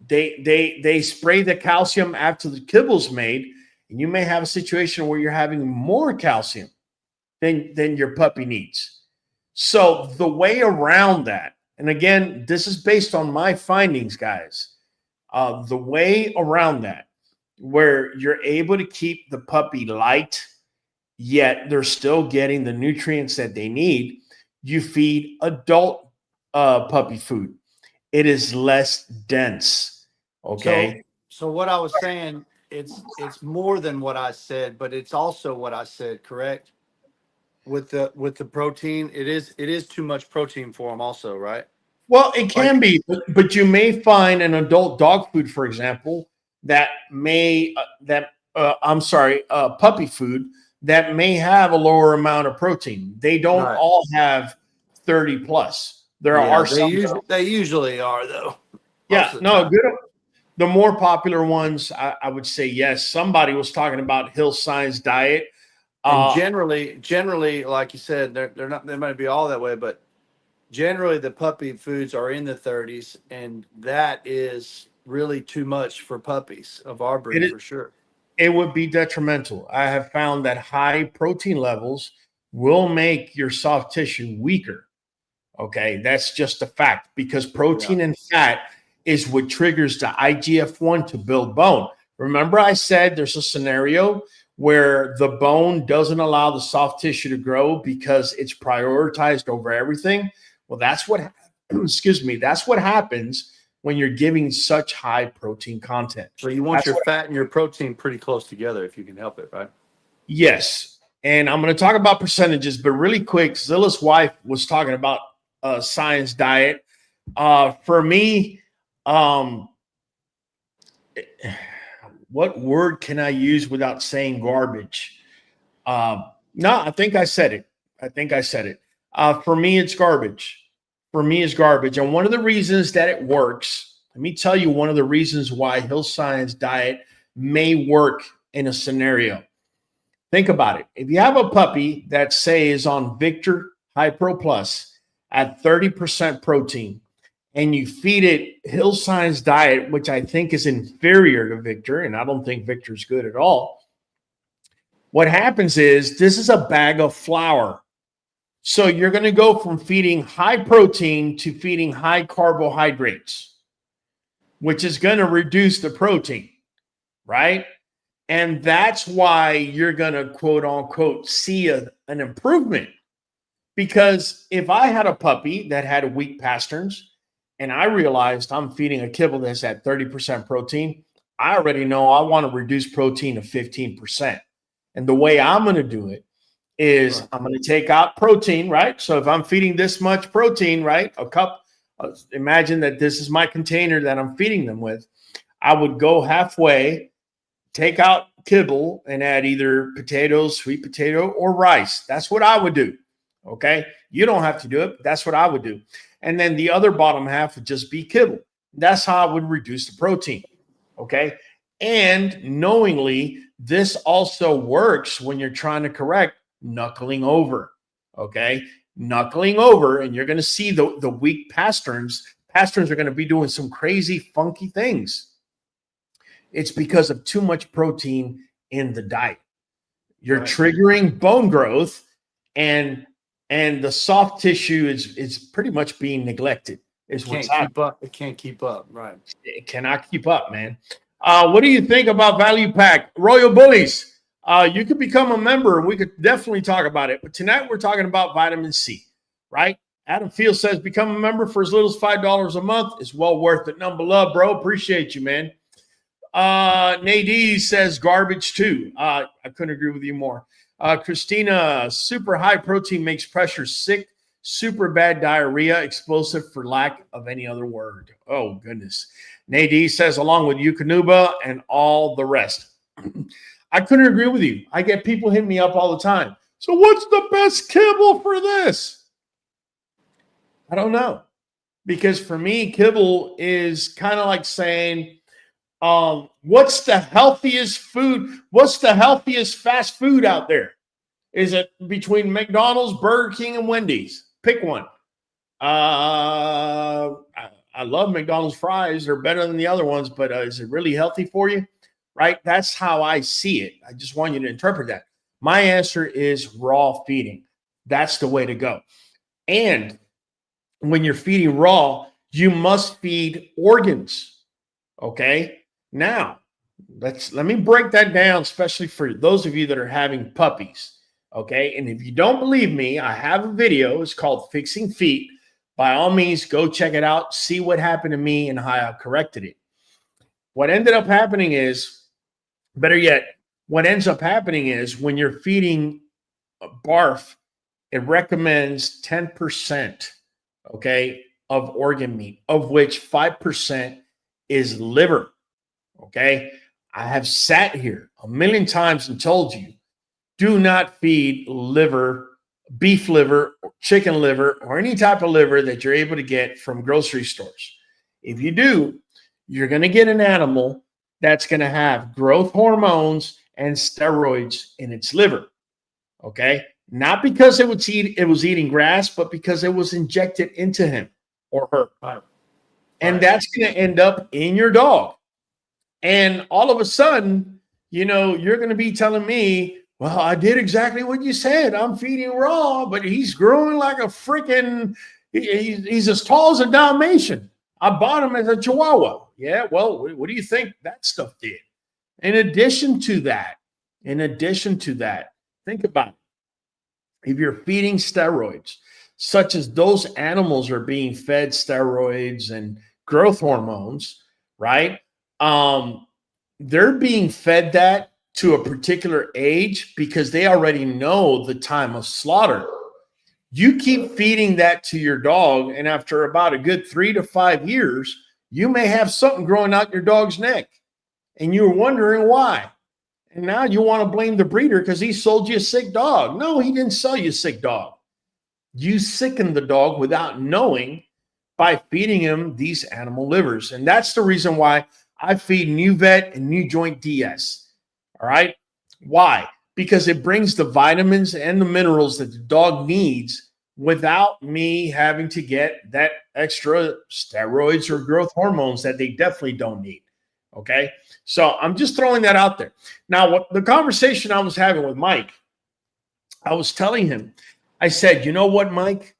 they spray the calcium after the kibble's made, and you may have a situation where you're having more calcium than your puppy needs. So the way around that, and again, this is based on my findings, guys, the way around that, where you're able to keep the puppy light, yet they're still getting the nutrients that they need, you feed adult puppy food. It is less dense, okay? So what I was saying, it's more than what I said, but it's also what I said, correct? With the protein, it is too much protein for them also, right? Well, it can be, but you may find an adult dog food, for example, that may puppy food that may have a lower amount of protein. They don't all have 30 plus. There are some. They usually are, though. Yeah, no, good. The more popular ones, I would say yes. Somebody was talking about Hill Science Diet. And generally, like you said, they're not. They might be all that way, but generally the puppy foods are in the 30s, and that is really too much for puppies of our breed for sure. It would be detrimental. I have found that high protein levels will make your soft tissue weaker. Okay, that's just a fact, because protein and fat is what triggers the IGF-1 to build bone. Remember I said there's a scenario where the bone doesn't allow the soft tissue to grow because it's prioritized over everything? Well, that's what, excuse me, that's what happens when you're giving such high protein content. So you want your fat and your protein pretty close together if you can help it, right? Yes. And I'm going to talk about percentages, but really quick, Zilla's wife was talking about science diet. For me, what word can I use without saying garbage? No, I think I said it. For me, it's garbage. For me, it's garbage. And one of the reasons that it works, let me tell you one of the reasons why Hill Science diet may work in a scenario. Think about it. If you have a puppy that, say, is on Victor High Pro Plus at 30% protein, and you feed it Hill Science diet, which I think is inferior to Victor, and I don't think Victor is good at all, what happens is this is a bag of flour. So you're going to go from feeding high protein to feeding high carbohydrates, which is going to reduce the protein, right? And that's why you're going to, quote unquote, see an improvement. Because if I had a puppy that had weak pasterns and I realized I'm feeding a kibble that's at 30% protein, I already know I want to reduce protein to 15%. And the way I'm going to do it is I'm going to take out protein, right? So if I'm feeding this much protein, right, a cup, imagine that this is my container that I'm feeding them with. I would go halfway, take out kibble, and add either potatoes, sweet potato, or rice. That's what I would do, okay? You don't have to do it, but that's what I would do. And then the other bottom half would just be kibble. That's how I would reduce the protein, okay? And knowingly, this also works when you're trying to correct knuckling over, okay? Knuckling over, and you're going to see the weak pasterns. Pasterns are going to be doing some crazy, funky things. It's because of too much protein in the diet. You're triggering bone growth, and the soft tissue is pretty much being neglected. It can't keep up, right? It cannot keep up, man. What do you think about Value Pack? Royal Bullies, you could become a member. We could definitely talk about it. But tonight we're talking about vitamin C, right? Adam Field says become a member for as little as $5 a month. It's well worth it. Number love, bro. Appreciate you, man. Nadine says garbage too. I couldn't agree with you more. Christina, super high protein makes pressure sick, super bad diarrhea, explosive for lack of any other word. Oh, goodness. Nadine says along with Eukanuba and all the rest. I couldn't agree with you. I get people hitting me up all the time. So what's the best kibble for this? I don't know. Because for me, kibble is kind of like saying, what's the healthiest food? What's the healthiest fast food out there? Is it between McDonald's, Burger King, and Wendy's? Pick one. I love McDonald's fries. They're better than the other ones, but is it really healthy for you? Right? That's how I see it. I just want you to interpret that. My answer is raw feeding. That's the way to go. And when you're feeding raw, you must feed organs. Okay? Now, let me break that down, especially for those of you that are having puppies. Okay? And if you don't believe me, I have a video. It's called Fixing Feet. By all means, go check it out. See what happened to me and how I corrected it. What ended up happening is, better yet, what ends up happening is when you're feeding barf, it recommends 10%, okay, of organ meat, of which 5% is liver, okay? I have sat here a million times and told you, do not feed liver, beef liver, or chicken liver, or any type of liver that you're able to get from grocery stores. If you do, you're going to get an animal that's going to have growth hormones and steroids in its liver, okay? Not because it was eating grass, but because it was injected into him or her. Right. And that's going to end up in your dog. And all of a sudden, you're going to be telling me, well, I did exactly what you said. I'm feeding raw, but he's growing like a freaking, he's as tall as a Dalmatian. I bought him as a Chihuahua. Yeah, well, what do you think that stuff did? In addition to that, think about it. If you're feeding steroids, such as those animals are being fed steroids and growth hormones, right? They're being fed that to a particular age because they already know the time of slaughter. You keep feeding that to your dog, and after about a good 3 to 5 years, you may have something growing out your dog's neck, and you're wondering why. And now you want to blame the breeder because he sold you a sick dog. No, he didn't sell you a sick dog. You sickened the dog without knowing by feeding him these animal livers. And that's the reason why I feed Nuvet and NuJoint DS. All right. Why? Because it brings the vitamins and the minerals that the dog needs without me having to get that extra steroids or growth hormones that they definitely don't need. Okay. So I'm just throwing that out there. Now, what the conversation I was having with Mike, I was telling him, I said, you know what, Mike?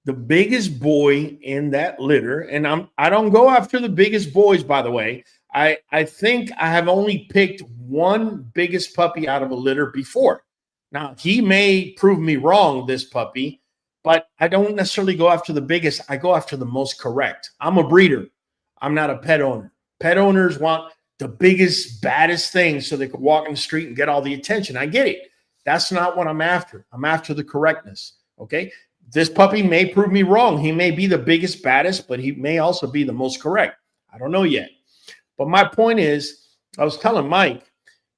The biggest boy in that litter, and I don't go after the biggest boys, by the way. I think I have only picked one biggest puppy out of a litter before. Now, he may prove me wrong, this puppy, but I don't necessarily go after the biggest. I go after the most correct. I'm a breeder. I'm not a pet owner. Pet owners want the biggest, baddest thing so they could walk in the street and get all the attention. I get it. That's not what I'm after. I'm after the correctness, okay? This puppy may prove me wrong. He may be the biggest, baddest, but he may also be the most correct. I don't know yet. But my point is, I was telling Mike,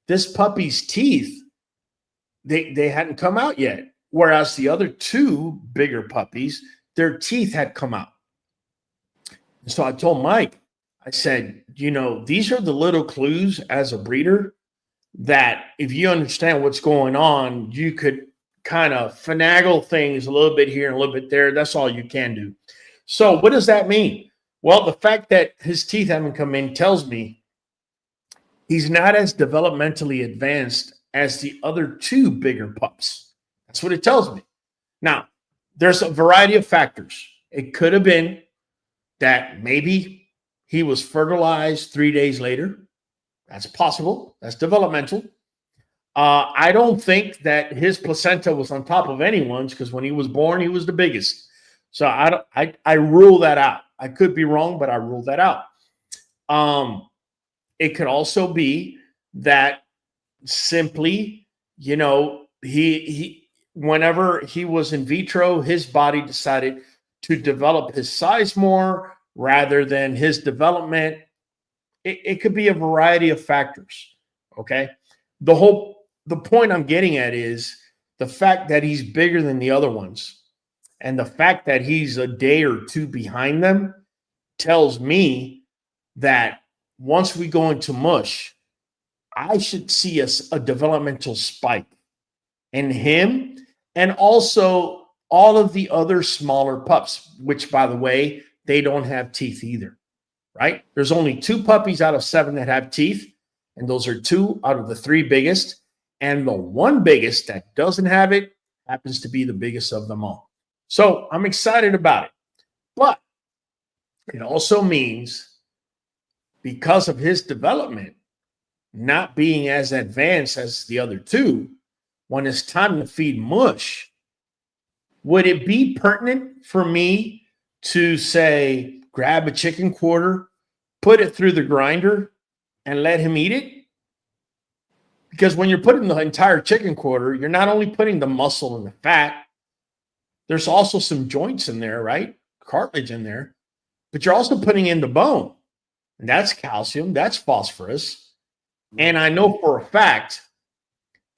this puppy's teeth, they hadn't come out yet, whereas the other two bigger puppies, their teeth had come out. And so I told Mike, I said, these are the little clues as a breeder that if you understand what's going on, you could kind of finagle things a little bit here and a little bit there. That's all you can do. So what does that mean? Well, the fact that his teeth haven't come in tells me he's not as developmentally advanced as the other two bigger pups. That's what it tells me. Now, there's a variety of factors. It could have been that maybe he was fertilized 3 days later. That's possible. That's developmental. I don't think that his placenta was on top of anyone's because when he was born, he was the biggest. So I rule that out. I could be wrong, but I rule that out. It could also be that simply, he whenever he was in vitro, his body decided to develop his size more rather than his development. It could be a variety of factors. Okay. The point I'm getting at is the fact that he's bigger than the other ones and the fact that he's a day or two behind them tells me that once we go into MUSH, I should see a developmental spike in him and also all of the other smaller pups, which, by the way, they don't have teeth either, right? There's only 2 puppies out of 7 that have teeth, and those are 2 out of the 3 biggest. And the one biggest that doesn't have it happens to be the biggest of them all. So I'm excited about it. But it also means because of his development not being as advanced as the other 2, when it's time to feed MUSH, would it be pertinent for me to say, grab a chicken quarter, put it through the grinder, and let him eat it? Because when you're putting the entire chicken quarter, you're not only putting the muscle and the fat, there's also some joints in there, right? Cartilage in there, but you're also putting in the bone. And that's calcium, that's phosphorus. And I know for a fact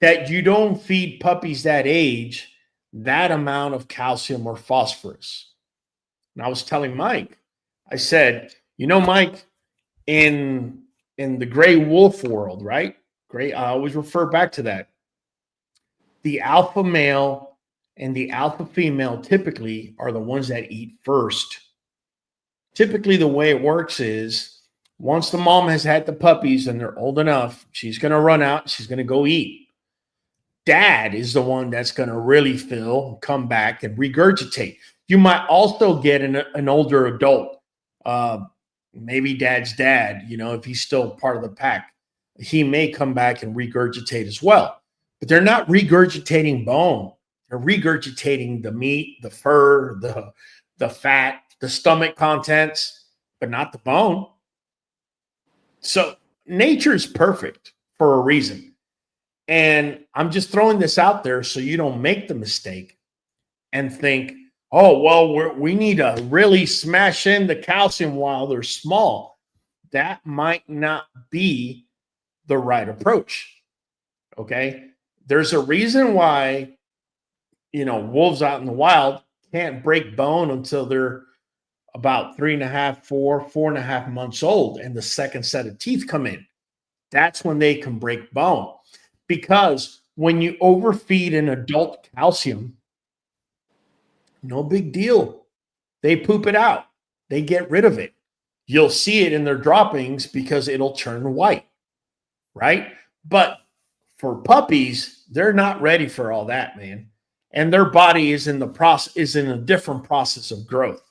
that you don't feed puppies that age that amount of calcium or phosphorus. And I was telling Mike, I said, Mike, in the gray wolf world, right? Great. I always refer back to that. The alpha male and the alpha female typically are the ones that eat first. Typically, the way it works is Once the mom has had the puppies and they're old enough, she's going to run out. She's going to go eat. Dad is the one that's going to really fill, come back, and regurgitate. You might also get an older adult, maybe dad's dad, if he's still part of the pack. He may come back and regurgitate as well. But they're not regurgitating bone. They're regurgitating the meat, the fur, the fat, the stomach contents, but not the bone. So nature is perfect for a reason. And I'm just throwing this out there so you don't make the mistake and think, oh, well, we need to really smash in the calcium while they're small. That might not be the right approach. Okay. There's a reason why, wolves out in the wild can't break bone until they're about 3.5, 4.5 months old, and the second set of teeth come in. That's when they can break bone. Because when you overfeed an adult calcium, no big deal. They poop it out. They get rid of it. You'll see it in their droppings because it'll turn white, right? But for puppies, they're not ready for all that, man. And their body is in a different process of growth,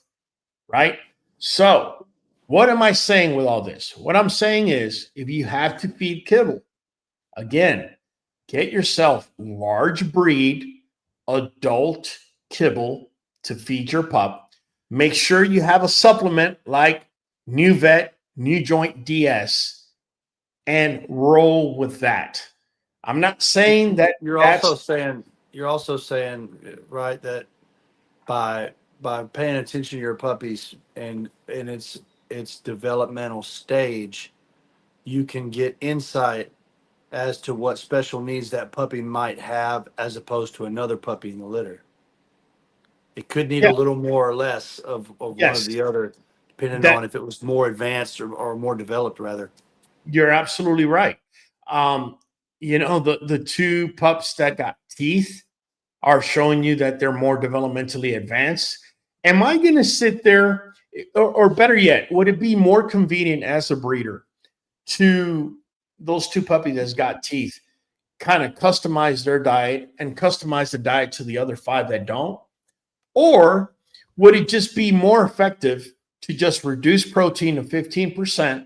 right? So what am I saying with all this? What I'm saying is, if you have to feed kibble, again, get yourself large breed adult kibble to feed your pup. Make sure you have a supplement like Nuvet NuJoint DS and roll with that. I'm not saying that you're also saying, right, that by paying attention to your puppies and its developmental stage, you can get insight as to what special needs that puppy might have as opposed to another puppy in the litter. It could need a little more or less of one or the other, depending on if it was more advanced or more developed, rather. You're absolutely right. The two pups that got teeth are showing you that they're more developmentally advanced. Am I going to sit there, or better yet, would it be more convenient as a breeder to those two puppies that's got teeth kind of customize their diet and customize the diet to the other 5 that don't? Or would it just be more effective to just reduce protein to 15%,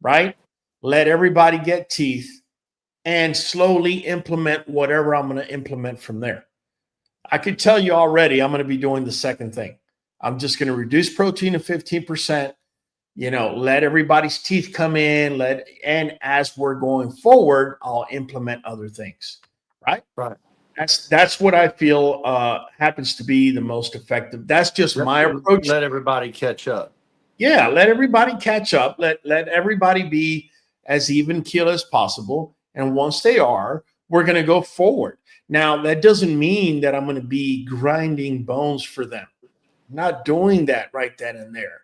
right? Let everybody get teeth and slowly implement whatever I'm going to implement from there. I could tell you already, I'm going to be doing the second thing. I'm just going to reduce protein to 15%, let everybody's teeth come in, and as we're going forward, I'll implement other things, right? Right. That's what I feel happens to be the most effective. That's just my approach. Let everybody catch up. Yeah, let everybody catch up. Let everybody be as even keel as possible. And once they are, we're going to go forward. Now, that doesn't mean that I'm going to be grinding bones for them. I'm not doing that right then and there.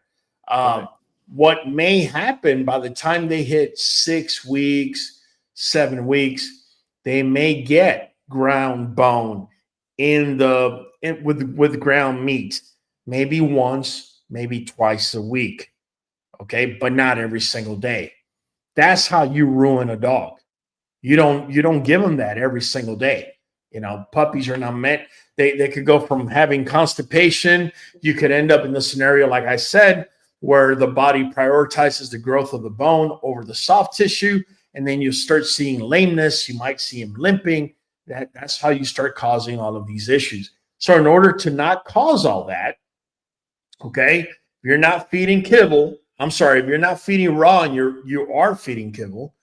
Right. What may happen by the time they hit 6 weeks, 7 weeks, they may get ground bone with ground meat, maybe once, maybe twice a week. Okay, but not every single day. That's how you ruin a dog. You don't give them that every single day. Puppies are not meant. They could go from having constipation. You could end up in the scenario, like I said, where the body prioritizes the growth of the bone over the soft tissue, and then you start seeing lameness. You might see him limping. That's how you start causing all of these issues. So in order to not cause all that, okay, if you're not feeding kibble, if you're not feeding raw and you are feeding kibble,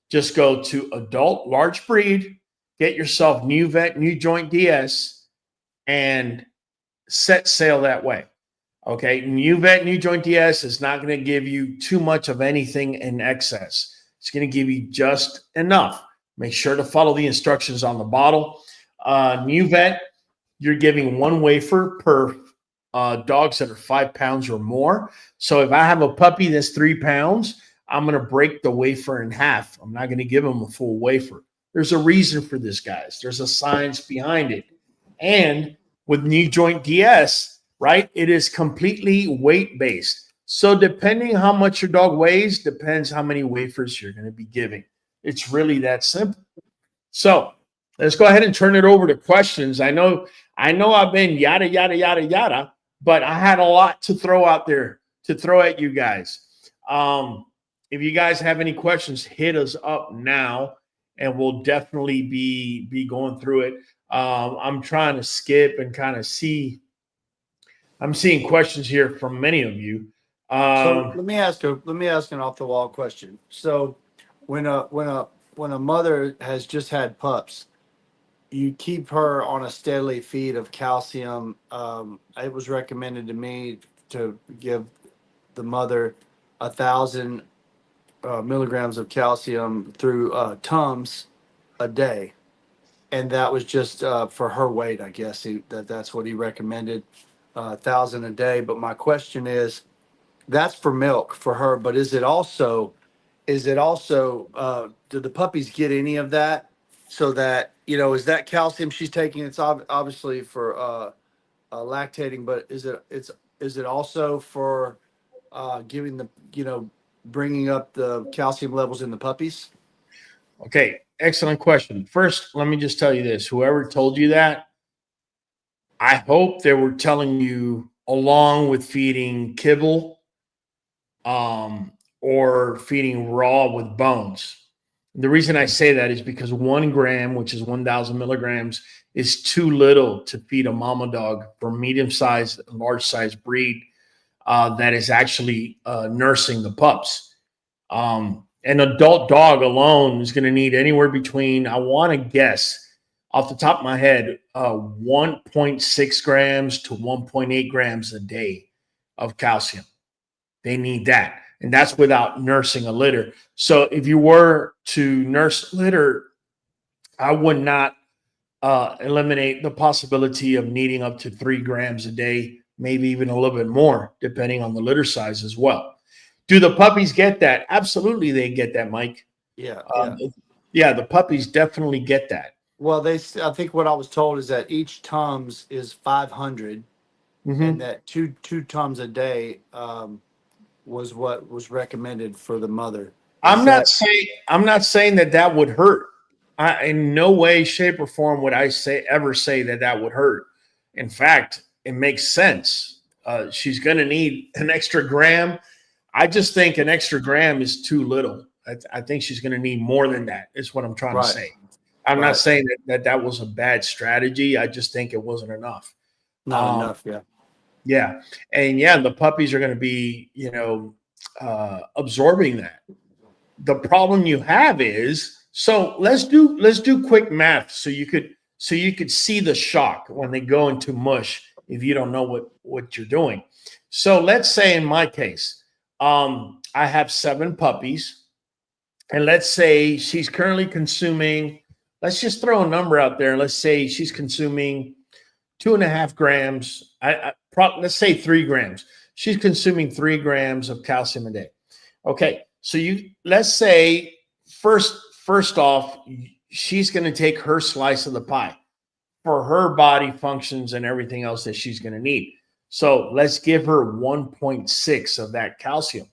just go to adult large breed, get yourself Nuvet NuJoint DS, and set sail that way. Okay, Nuvet NuJoint DS is not going to give you too much of anything in excess. It's going to give you just enough. Make sure to follow the instructions on the bottle. Nuvet, you're giving 1 wafer per dogs that are 5 pounds or more. So if I have a puppy that's 3 pounds, I'm going to break the wafer in half. I'm not going to give them a full wafer. There's a reason for this, guys. There's a science behind it. And with NuJoint DS, right, it is completely weight-based. So depending how much your dog weighs, depends how many wafers you're going to be giving. It's really that simple. So let's go ahead and turn it over to questions. I know I've been yada, yada, yada, yada, but I had a lot to throw out there to throw at you guys. If you guys have any questions, hit us up now, and we'll definitely be going through it. I'm trying to skip and kind of see. I'm seeing questions here from many of you. So let me ask an off the wall question. So when a mother has just had pups, you keep her on a steady feed of calcium. It was recommended to me to give the mother 1,000 milligrams of calcium through Tums a day, and that was just for her weight. I guess that's what he recommended, 1,000 a day. But my question is, that's for milk for her, but is it also do the puppies get any of that? So that, is that calcium she's taking? It's obviously for lactating, but is it also for giving bringing up the calcium levels in the puppies? Okay, excellent question. First, let me just tell you this. Whoever told you that, I hope they were telling you along with feeding kibble or feeding raw with bones. The reason I say that is because 1 gram, which is 1,000 milligrams, is too little to feed a mama dog for medium-sized, large-sized breed that is actually nursing the pups. An adult dog alone is going to need anywhere between, I want to guess, off the top of my head, 1.6 grams to 1.8 grams a day of calcium. They need that. And that's without nursing a litter. So if you were to nurse litter, I would not eliminate the possibility of needing up to 3 grams a day, maybe even a little bit more, depending on the litter size as well. Do the puppies get that? Absolutely, they get that, Mike. Yeah. Yeah, the puppies definitely get that. Well, I think what I was told is that each Tums is 500, and that two Tums a day was what was recommended for the mother. I'm not saying that would hurt. In no way, shape, or form would I ever say that would hurt. In fact, it makes sense. She's going to need an extra gram. I just think an extra gram is too little. I think she's going to need more than that, is what I'm trying to say. I'm not saying that was a bad strategy. I just think it wasn't enough. Not enough, yeah. Yeah. And yeah, the puppies are going to be, absorbing that. The problem you have is, so let's do quick math so you could see the shock when they go into mush if you don't know what you're doing. So let's say in my case, I have 7 puppies, and let's say she's currently consuming, let's just throw a number out there. Let's say she's consuming 2.5 grams. Let's say 3 grams. She's consuming 3 grams of calcium a day. Okay, so let's say first off, she's going to take her slice of the pie for her body functions and everything else that she's going to need. So let's give her 1.6 of that calcium.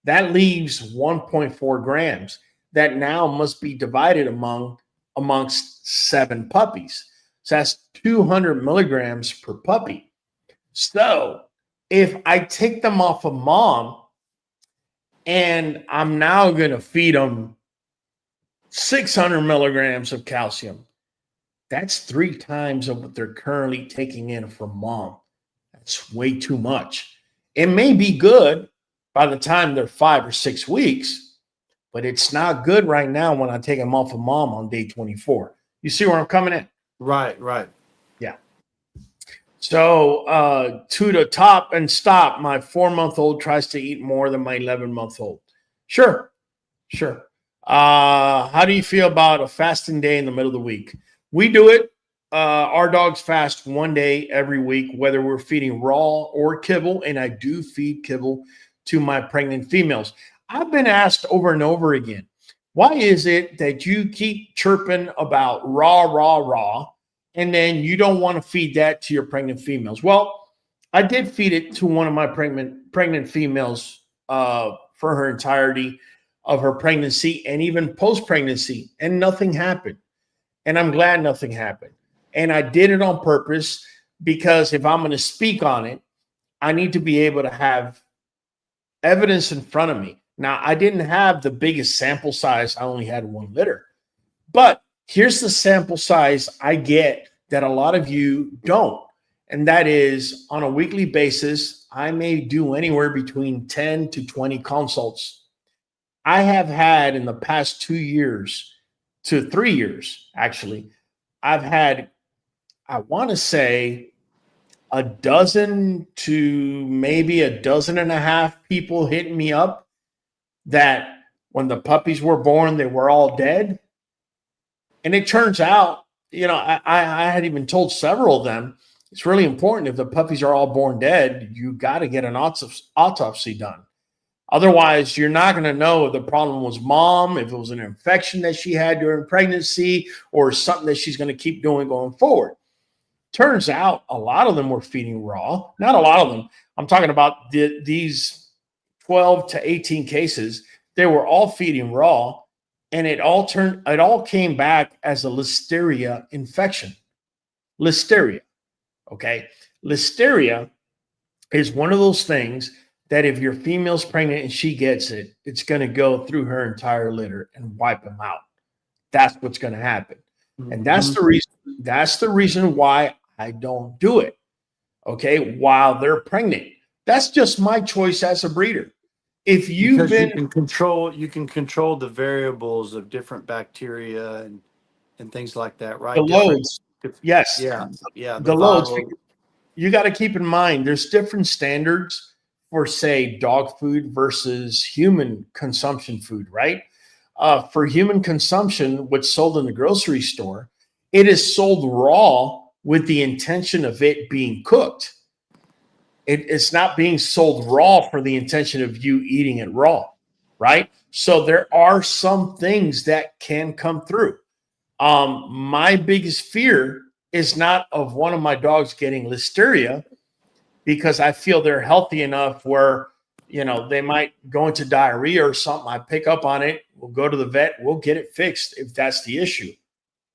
That leaves 1.4 grams that now must be divided amongst 7 puppies. So that's 200 milligrams per puppy. So if I take them off of mom and I'm now going to feed them 600 milligrams of calcium, that's 3 times of what they're currently taking in from mom. That's way too much. It may be good by the time they're 5 or 6 weeks, but it's not good right now when I take them off of mom on day 24. You see where I'm coming at? Right. Yeah. So to the top and stop, my 4-month-old tries to eat more than my 11-month-old. Sure. How do you feel about a fasting day in the middle of the week? We do it. Our dogs fast 1 day every week, whether we're feeding raw or kibble, and I do feed kibble to my pregnant females. I've been asked over and over again, why is it that you keep chirping about raw, and then you don't want to feed that to your pregnant females? Well, I did feed it to one of my pregnant females for her entirety of her pregnancy and even post-pregnancy, and nothing happened. And I'm glad nothing happened. And I did it on purpose because if I'm going to speak on it, I need to be able to have evidence in front of me. Now, I didn't have the biggest sample size. I only had 1 litter. But here's the sample size I get that a lot of you don't. And that is, on a weekly basis, I may do anywhere between 10 to 20 consults. I have had in the past 2 years to 3 years, actually, I've had, I want to say, a dozen to maybe a dozen and a half people hitting me up that when the puppies were born, they were all dead. And it turns out, you know, I had even told several of them, it's really important if the puppies are all born dead, you got to get an autopsy done. Otherwise, you're not going to know if the problem was mom, if it was an infection that she had during pregnancy, or something that she's going to keep doing going forward. Turns out a lot of them were feeding raw. Not a lot of them. I'm talking about these 12 to 18 cases. They were all feeding raw, and it all came back as a listeria infection. Listeria. Okay. Listeria is one of those things that if your female's pregnant and she gets it, it's going to go through her entire litter and wipe them out. That's what's going to happen. And that's the reason why I don't do it. Okay. While they're pregnant. That's just my choice as a breeder. If you can control the variables of different bacteria and things like that, right? The loads. Yes. Yeah. The loads. You got to keep in mind there's different standards for, say, dog food versus human consumption food, right? For human consumption, what's sold in the grocery store, it is sold raw with the intention of it being cooked. It's not being sold raw for the intention of you eating it raw, right? So there are some things that can come through. My biggest fear is not of one of my dogs getting listeria, because I feel they're healthy enough where, you know, they might go into diarrhea or something. I pick up on it. We'll go to the vet. We'll get it fixed if that's the issue.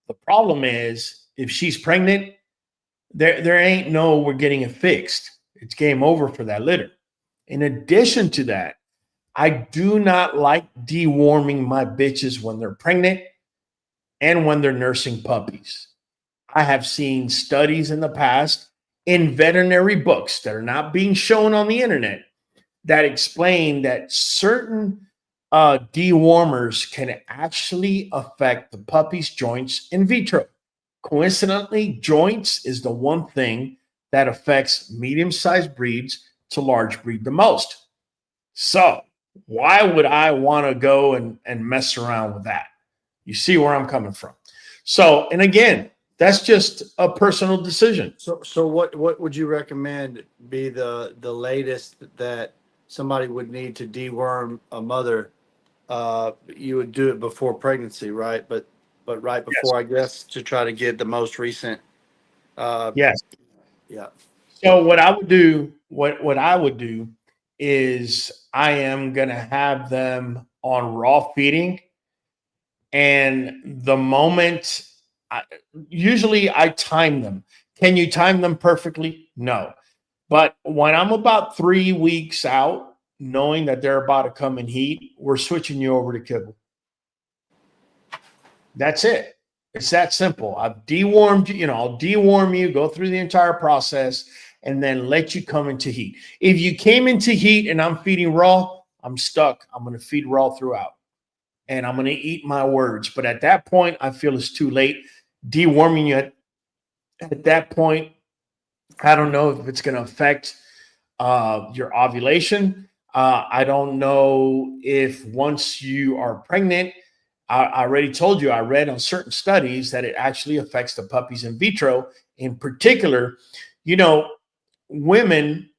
The problem is if she's pregnant, there ain't no we're getting it fixed. It's game over for that litter. In addition to that, I do not like deworming my bitches when they're pregnant and when they're nursing puppies. I have seen studies in the past in veterinary books that are not being shown on the internet that explain that certain dewormers can actually affect the puppy's joints in vitro. Coincidentally, joints is the one thing that affects medium-sized breeds to large breed the most. So why would I want to go and mess around with that? You see where I'm coming from. So, and again, that's just a personal decision. So what would you recommend be the latest that somebody would need to deworm a mother? You would do it before pregnancy, right? But right before, yes. I guess, to try to get the most recent. Yes. Yeah. So what I would do, what I would do is I am going to have them on raw feeding, and the moment usually I time them. Can you time them perfectly? No. But when I'm about 3 weeks out, knowing that they're about to come in heat, we're switching you over to kibble. That's it. It's that simple. I've dewormed you, I'll deworm you, go through the entire process, and then let you come into heat. If you came into heat and I'm feeding raw, I'm stuck. I'm going to feed raw throughout, and I'm going to eat my words. But at that point, I feel it's too late. Deworming you at that point, I don't know if it's going to affect your ovulation. I don't know if once you are pregnant, I already told you, I read on certain studies that it actually affects the puppies in vitro. In particular, women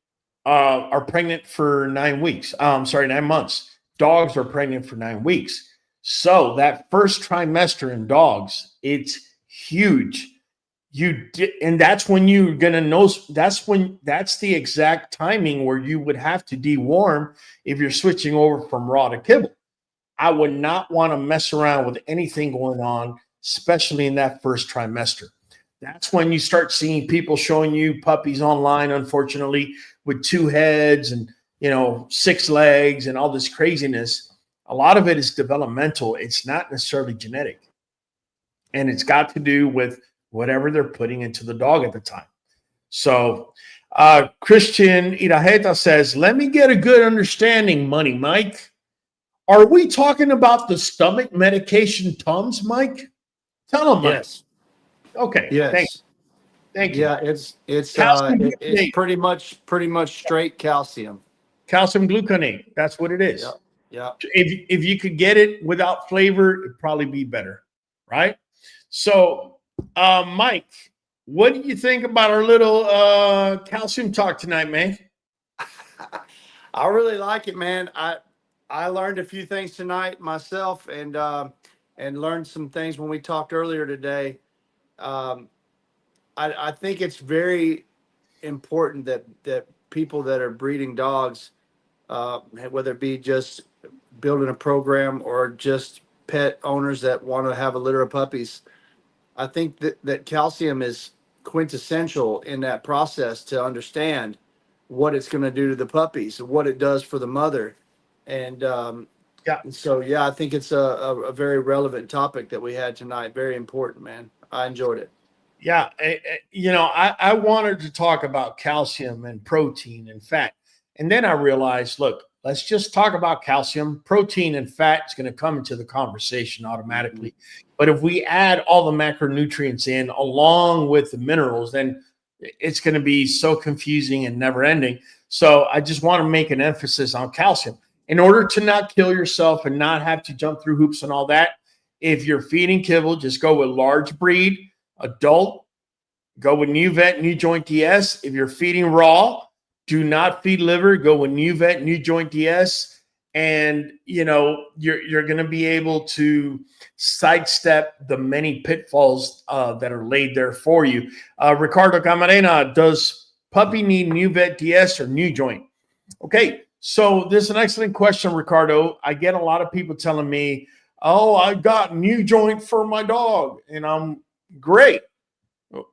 are pregnant for 9 weeks. 9 months. Dogs are pregnant for 9 weeks. So that first trimester in dogs, it's huge. and that's when you're gonna know. That's the exact timing where you would have to deworm if you're switching over from raw to kibble. I would not want to mess around with anything going on, especially in that first trimester. That's when you start seeing people showing you puppies online, unfortunately, with 2 heads and 6 legs and all this craziness. A lot of it is developmental. It's not necessarily genetic. And it's got to do with whatever they're putting into the dog at the time. So Christian Irajeta says, let me get a good understanding, Money Mike. Are we talking about the stomach medication Tums, Mike? Tell him, Mike. Yes. Okay. Yes. Thank you. Yeah, it's pretty much straight calcium. Calcium gluconate. That's what it is. Yeah. Yeah. If you could get it without flavor, it'd probably be better, right? So, Mike, what do you think about our little calcium talk tonight, man? I really like it, man. I learned a few things tonight myself, and learned some things when we talked earlier today. I think it's very important that people that are breeding dogs, whether it be just building a program or just pet owners that want to have a litter of puppies, I think that calcium is quintessential in that process to understand what it's going to do to the puppies, what it does for the mother. And so I think it's a very relevant topic that we had tonight. Very important, man. I enjoyed it. Yeah, I wanted to talk about calcium and protein and fat. And then I realized, look, let's just talk about calcium. Protein and fat is going to come into the conversation automatically. But if we add all the macronutrients in along with the minerals, then it's going to be so confusing and never ending. So I just want to make an emphasis on calcium. In order to not kill yourself and not have to jump through hoops and all that, if you're feeding kibble, just go with large breed, adult, go with Nuvet NuJoint DS. If you're feeding raw, do not feed liver, go with Nuvet NuJoint DS. And, you're going to be able to sidestep the many pitfalls that are laid there for you. Ricardo Camarena, does puppy need Nuvet DS or NuJoint? Okay. So this is an excellent question, Ricardo. I get a lot of people telling me, oh, I got NuJoint for my dog. And I'm great.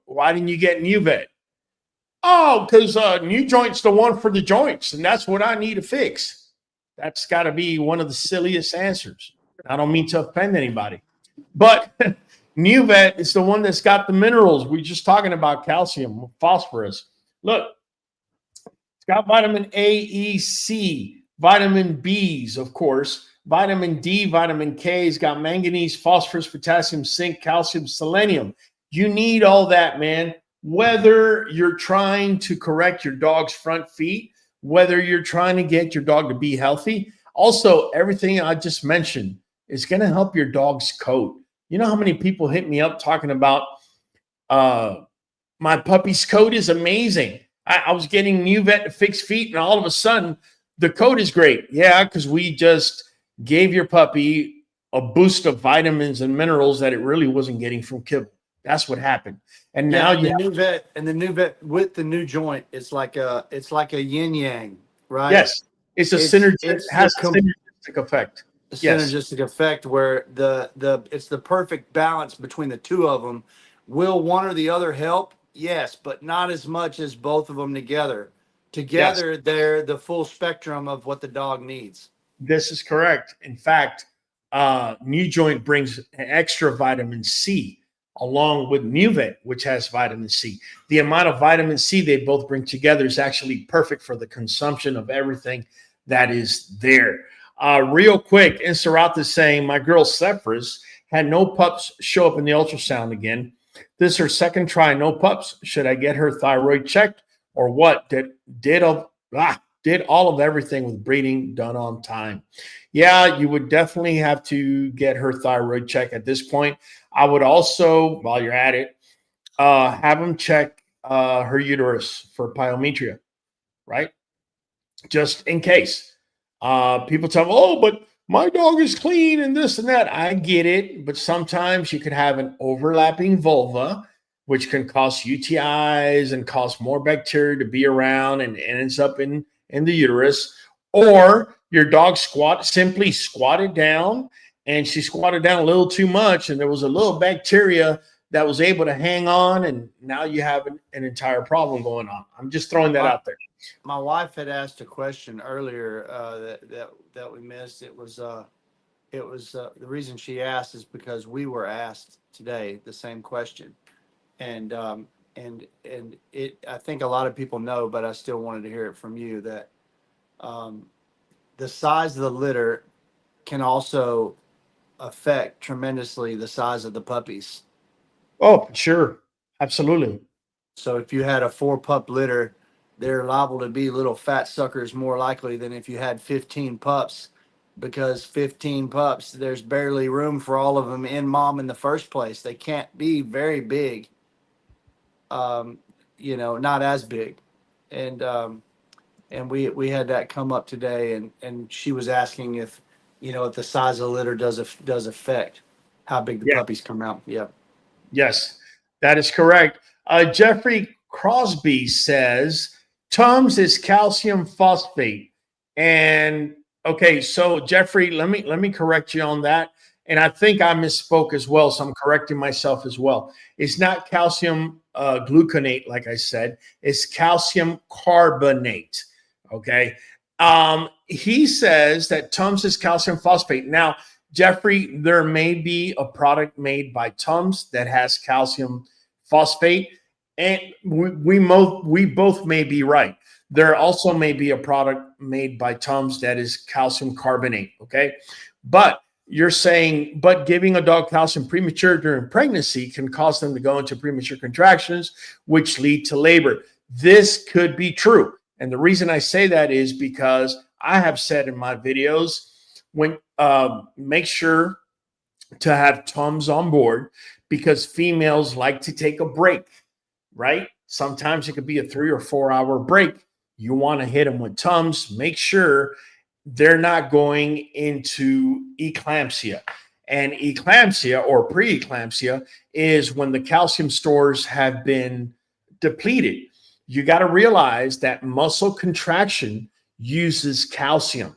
Why didn't you get Nuvet? Oh, because NuJoint's the one for the joints. And that's what I need to fix. That's got to be one of the silliest answers. I don't mean to offend anybody. But Nuvet is the one that's got the minerals. We're just talking about calcium, phosphorus. Look. It's got vitamin A, E, C, vitamin B's, of course, vitamin D, vitamin K. It's got manganese, phosphorus, potassium, zinc, calcium, selenium. You need all that, man. Whether you're trying to correct your dog's front feet, whether you're trying to get your dog to be healthy. Also, everything I just mentioned is going to help your dog's coat. You know how many people hit me up talking about my puppy's coat is amazing. I was getting Nuvet to fix feet, and all of a sudden, the coat is great. Yeah, because we just gave your puppy a boost of vitamins and minerals that it really wasn't getting from kibble. That's what happened. And now the Nuvet with the NuJoint, it's like a yin yang, right? Yes, it's a synergistic effect. A synergistic effect where it's the perfect balance between the two of them. Will one or the other help? Yes, but not as much as both of them together. Together, they're the full spectrum of what the dog needs. This is correct. In fact, NuJoint brings an extra vitamin C along with Nuvet, which has vitamin C. The amount of vitamin C they both bring together is actually perfect for the consumption of everything that is there. Real quick, Inserat is saying, my girl Sephras had no pups show up in the ultrasound again. This is her second try, no pups. Should I get her thyroid checked or what? Did all of everything with breeding done on time? Yeah, you would definitely have to get her thyroid check at this point. I would also, while you're at it, have them check her uterus for pyometria, right? Just in case. People tell me, oh, but my dog is clean and this and that. I get it, but sometimes you could have an overlapping vulva which can cause UTIs and cause more bacteria to be around and ends up in the uterus. Or your dog simply squatted down, and she squatted down a little too much, and there was a little bacteria that was able to hang on, and now you have an entire problem going on. I'm just throwing that out there. My wife had asked a question earlier that we missed. It was the reason she asked is because we were asked today the same question, and I think a lot of people know, but I still wanted to hear it from you that the size of the litter can also affect tremendously the size of the puppies. Oh, sure. Absolutely. So if you had a 4-pup litter, they're liable to be little fat suckers more likely than if you had 15 pups, because 15 pups, there's barely room for all of them in mom in the first place. They can't be very big, not as big. And we had that come up today, and she was asking if the size of the litter does affect how big the puppies come out. Yeah. Yes, that is correct. Jeffrey Crosby says Tums is calcium phosphate. And okay, so Jeffrey, let me correct you on that. And I think I misspoke as well, so I'm correcting myself as well. It's not calcium gluconate, like I said. It's calcium carbonate. Okay. He says that Tums is calcium phosphate. Now, Jeffrey, there may be a product made by Tums that has calcium phosphate, and we both may be right. There also may be a product made by Tums that is calcium carbonate. Okay, but you're saying, but giving a dog calcium premature during pregnancy can cause them to go into premature contractions, which lead to labor. This could be true. And the reason I say that is because I have said in my videos, when make sure to have Tums on board, because females like to take a break, right? Sometimes it could be a 3 or 4 hour break. You want to hit them with Tums. Make sure they're not going into eclampsia. And eclampsia or preeclampsia is when the calcium stores have been depleted. You got to realize that muscle contraction uses calcium.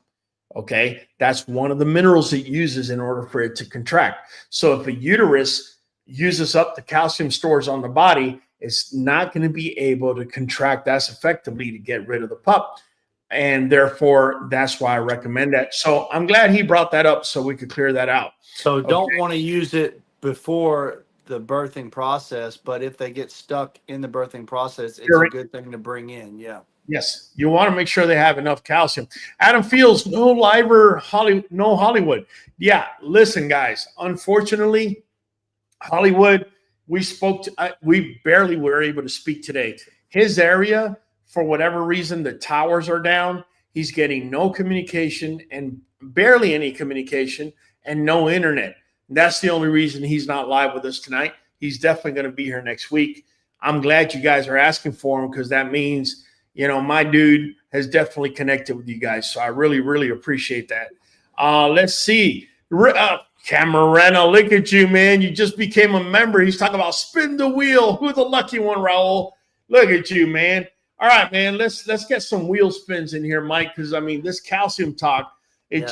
Okay, that's one of the minerals it uses in order for it to contract. So if a uterus uses up the calcium stores on the body, it's not going to be able to contract as effectively to get rid of the pup. And therefore, that's why I recommend that. So I'm glad he brought that up so we could clear that out. So don't want to use it before the birthing process, but if they get stuck in the birthing process, it's a good thing to bring in. Yeah. Yes, you want to make sure they have enough calcium. Adam Fields, no Hollywood. Yeah, listen, guys. Unfortunately, Hollywood, we barely were able to speak today. His area, for whatever reason, the towers are down. He's getting no communication and barely any communication and no internet. That's the only reason he's not live with us tonight. He's definitely going to be here next week. I'm glad you guys are asking for him, because that means, my dude has definitely connected with you guys. So I really, really appreciate that. Let's see. Camarena, look at you, man. You just became a member. He's talking about spin the wheel. Who's the lucky one, Raul? Look at you, man. All right, man. Let's get some wheel spins in here, Mike, because, this calcium talk, it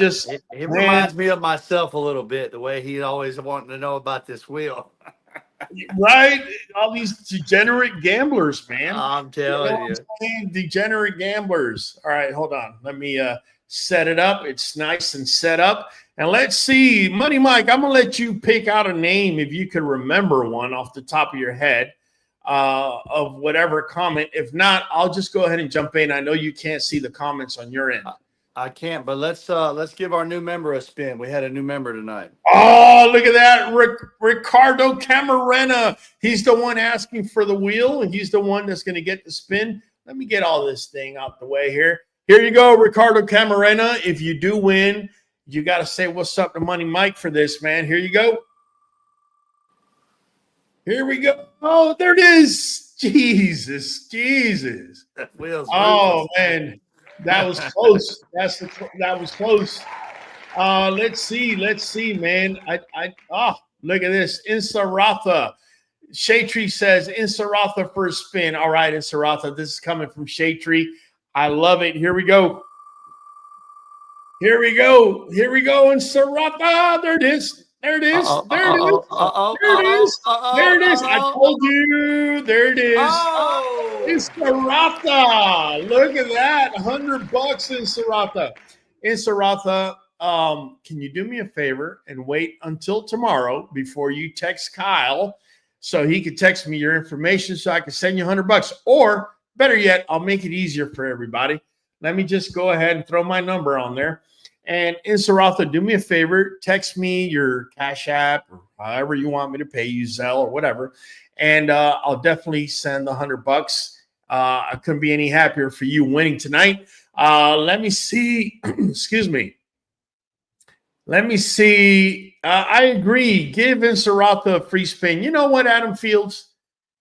reminds me of myself a little bit, the way he's always wanting to know about this wheel. Right? All these degenerate gamblers, man. I'm telling you. Degenerate gamblers. All right, hold on. Let me set it up. It's nice and set up. And let's see. Money Mike, I'm going to let you pick out a name if you can remember one off the top of your head of whatever comment. If not, I'll just go ahead and jump in. I know you can't see the comments on your end. I can't, but let's give our new member a spin. We had a new member tonight. Oh, look at that. Ricardo Camarena. He's the one asking for the wheel, and he's the one that's going to get the spin. Let me get all this thing out the way here. Here you go, Ricardo Camarena. If you do win, you got to say what's up to Money Mike for this, man. Here you go. Here we go. Oh, there it is. Jesus. That wheel's oh, man. That was close. That was close. Let's see, man. Look at this. Insaratha. Shade Tree says, Insaratha first spin. All right, Insaratha. This is coming from Shade Tree. I love it. Here we go. Here we go. Here we go. Insaratha. There it is. There it is. There it is. There it is. There it is. I told you. There it is. Insaratha. Look at that. $100 Insaratha. Insaratha. Can you do me a favor and wait until tomorrow before you text Kyle so he could text me your information so I can send you $100? Or better yet, I'll make it easier for everybody. Let me just go ahead and throw my number on there. And Insaratha, do me a favor, text me your Cash App or however you want me to pay you, Zelle or whatever, and I'll definitely send the $100. I couldn't be any happier for you winning tonight. Let me see. Excuse me. Let me see. I agree. Give Insaratha a free spin. You know what, Adam Fields?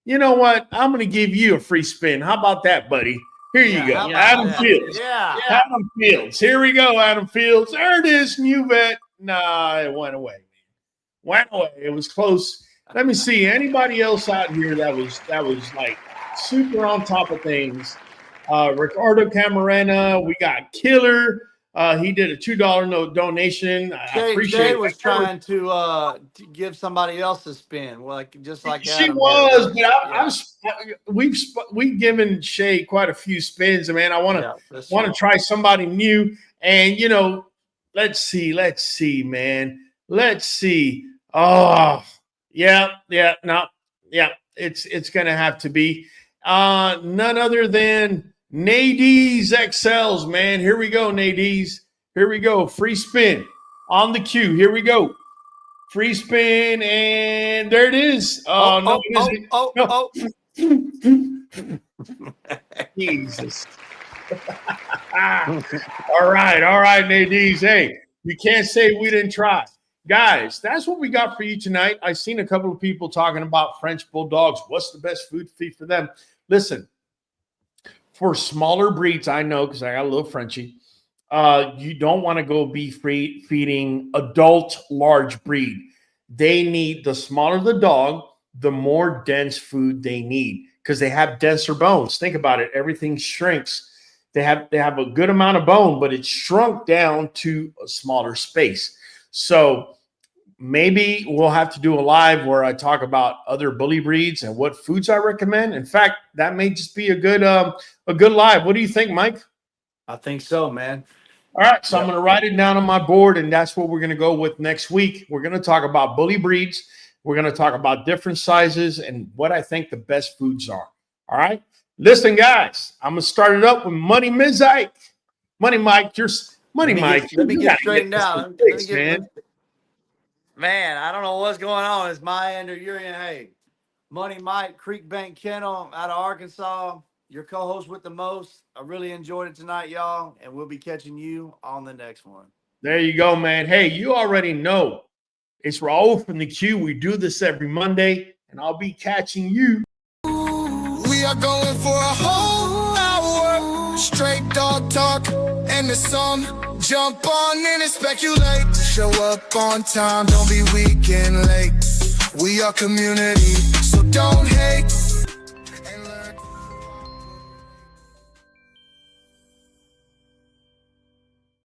You know what? I'm going to give you a free spin. How about that, buddy? Here you go. Adam Fields. Adam Fields. Here we go, Adam Fields. There it is, Nuvet. Nah, it went away. Went away. It was close. Let me see. Anybody else out here that was like super on top of things? Ricardo Camarena. We got Killer. He did a $2 donation. I appreciate it. Was trying to give somebody else a spin, just like she Adam was. did. But we've given Shay quite a few spins, man. I want to try somebody new, and let's see, man. Let's see. Oh, yeah. It's gonna have to be none other than Nadies XLs, man. Here we go, Nadies. Here we go. Free spin on the queue. Here we go. Free spin, and there it is. No. Jesus. All right, Nadies. Hey, you can't say we didn't try. Guys, that's what we got for you tonight. I've seen a couple of people talking about French Bulldogs. What's the best food feed for them? Listen, for smaller breeds, I know because I got a little Frenchie, you don't want to go be feeding adult large breed. They need, the smaller the dog, the more dense food they need because they have denser bones. Think about it. Everything shrinks. They have a good amount of bone, but it's shrunk down to a smaller space. So maybe we'll have to do a live where I talk about other bully breeds and what foods I recommend. In fact, that may just be a good live. What do you think, Mike? I think so, man. All right, so I'm going to write it down on my board, and that's what we're going to go with next week. We're going to talk about bully breeds. We're going to talk about different sizes and what I think the best foods are. All right? Listen, guys, I'm going to start it up with Money Mizike. Money Mike, Mike. Let me get straightened out. Man, I don't know what's going on. It's my end or your end. Hey, Money Mike, Creek Bank Kennel out of Arkansas. Your co-host with the most. I really enjoyed it tonight, y'all, and we'll be catching you on the next one. There you go, man. Hey, you already know it's Raul from the Q. We do this every Monday, and I'll be catching you. We are going for a whole hour, straight dog talk, and the song. Jump on in and speculate. Show up on time, don't be weak and late. We are community, so don't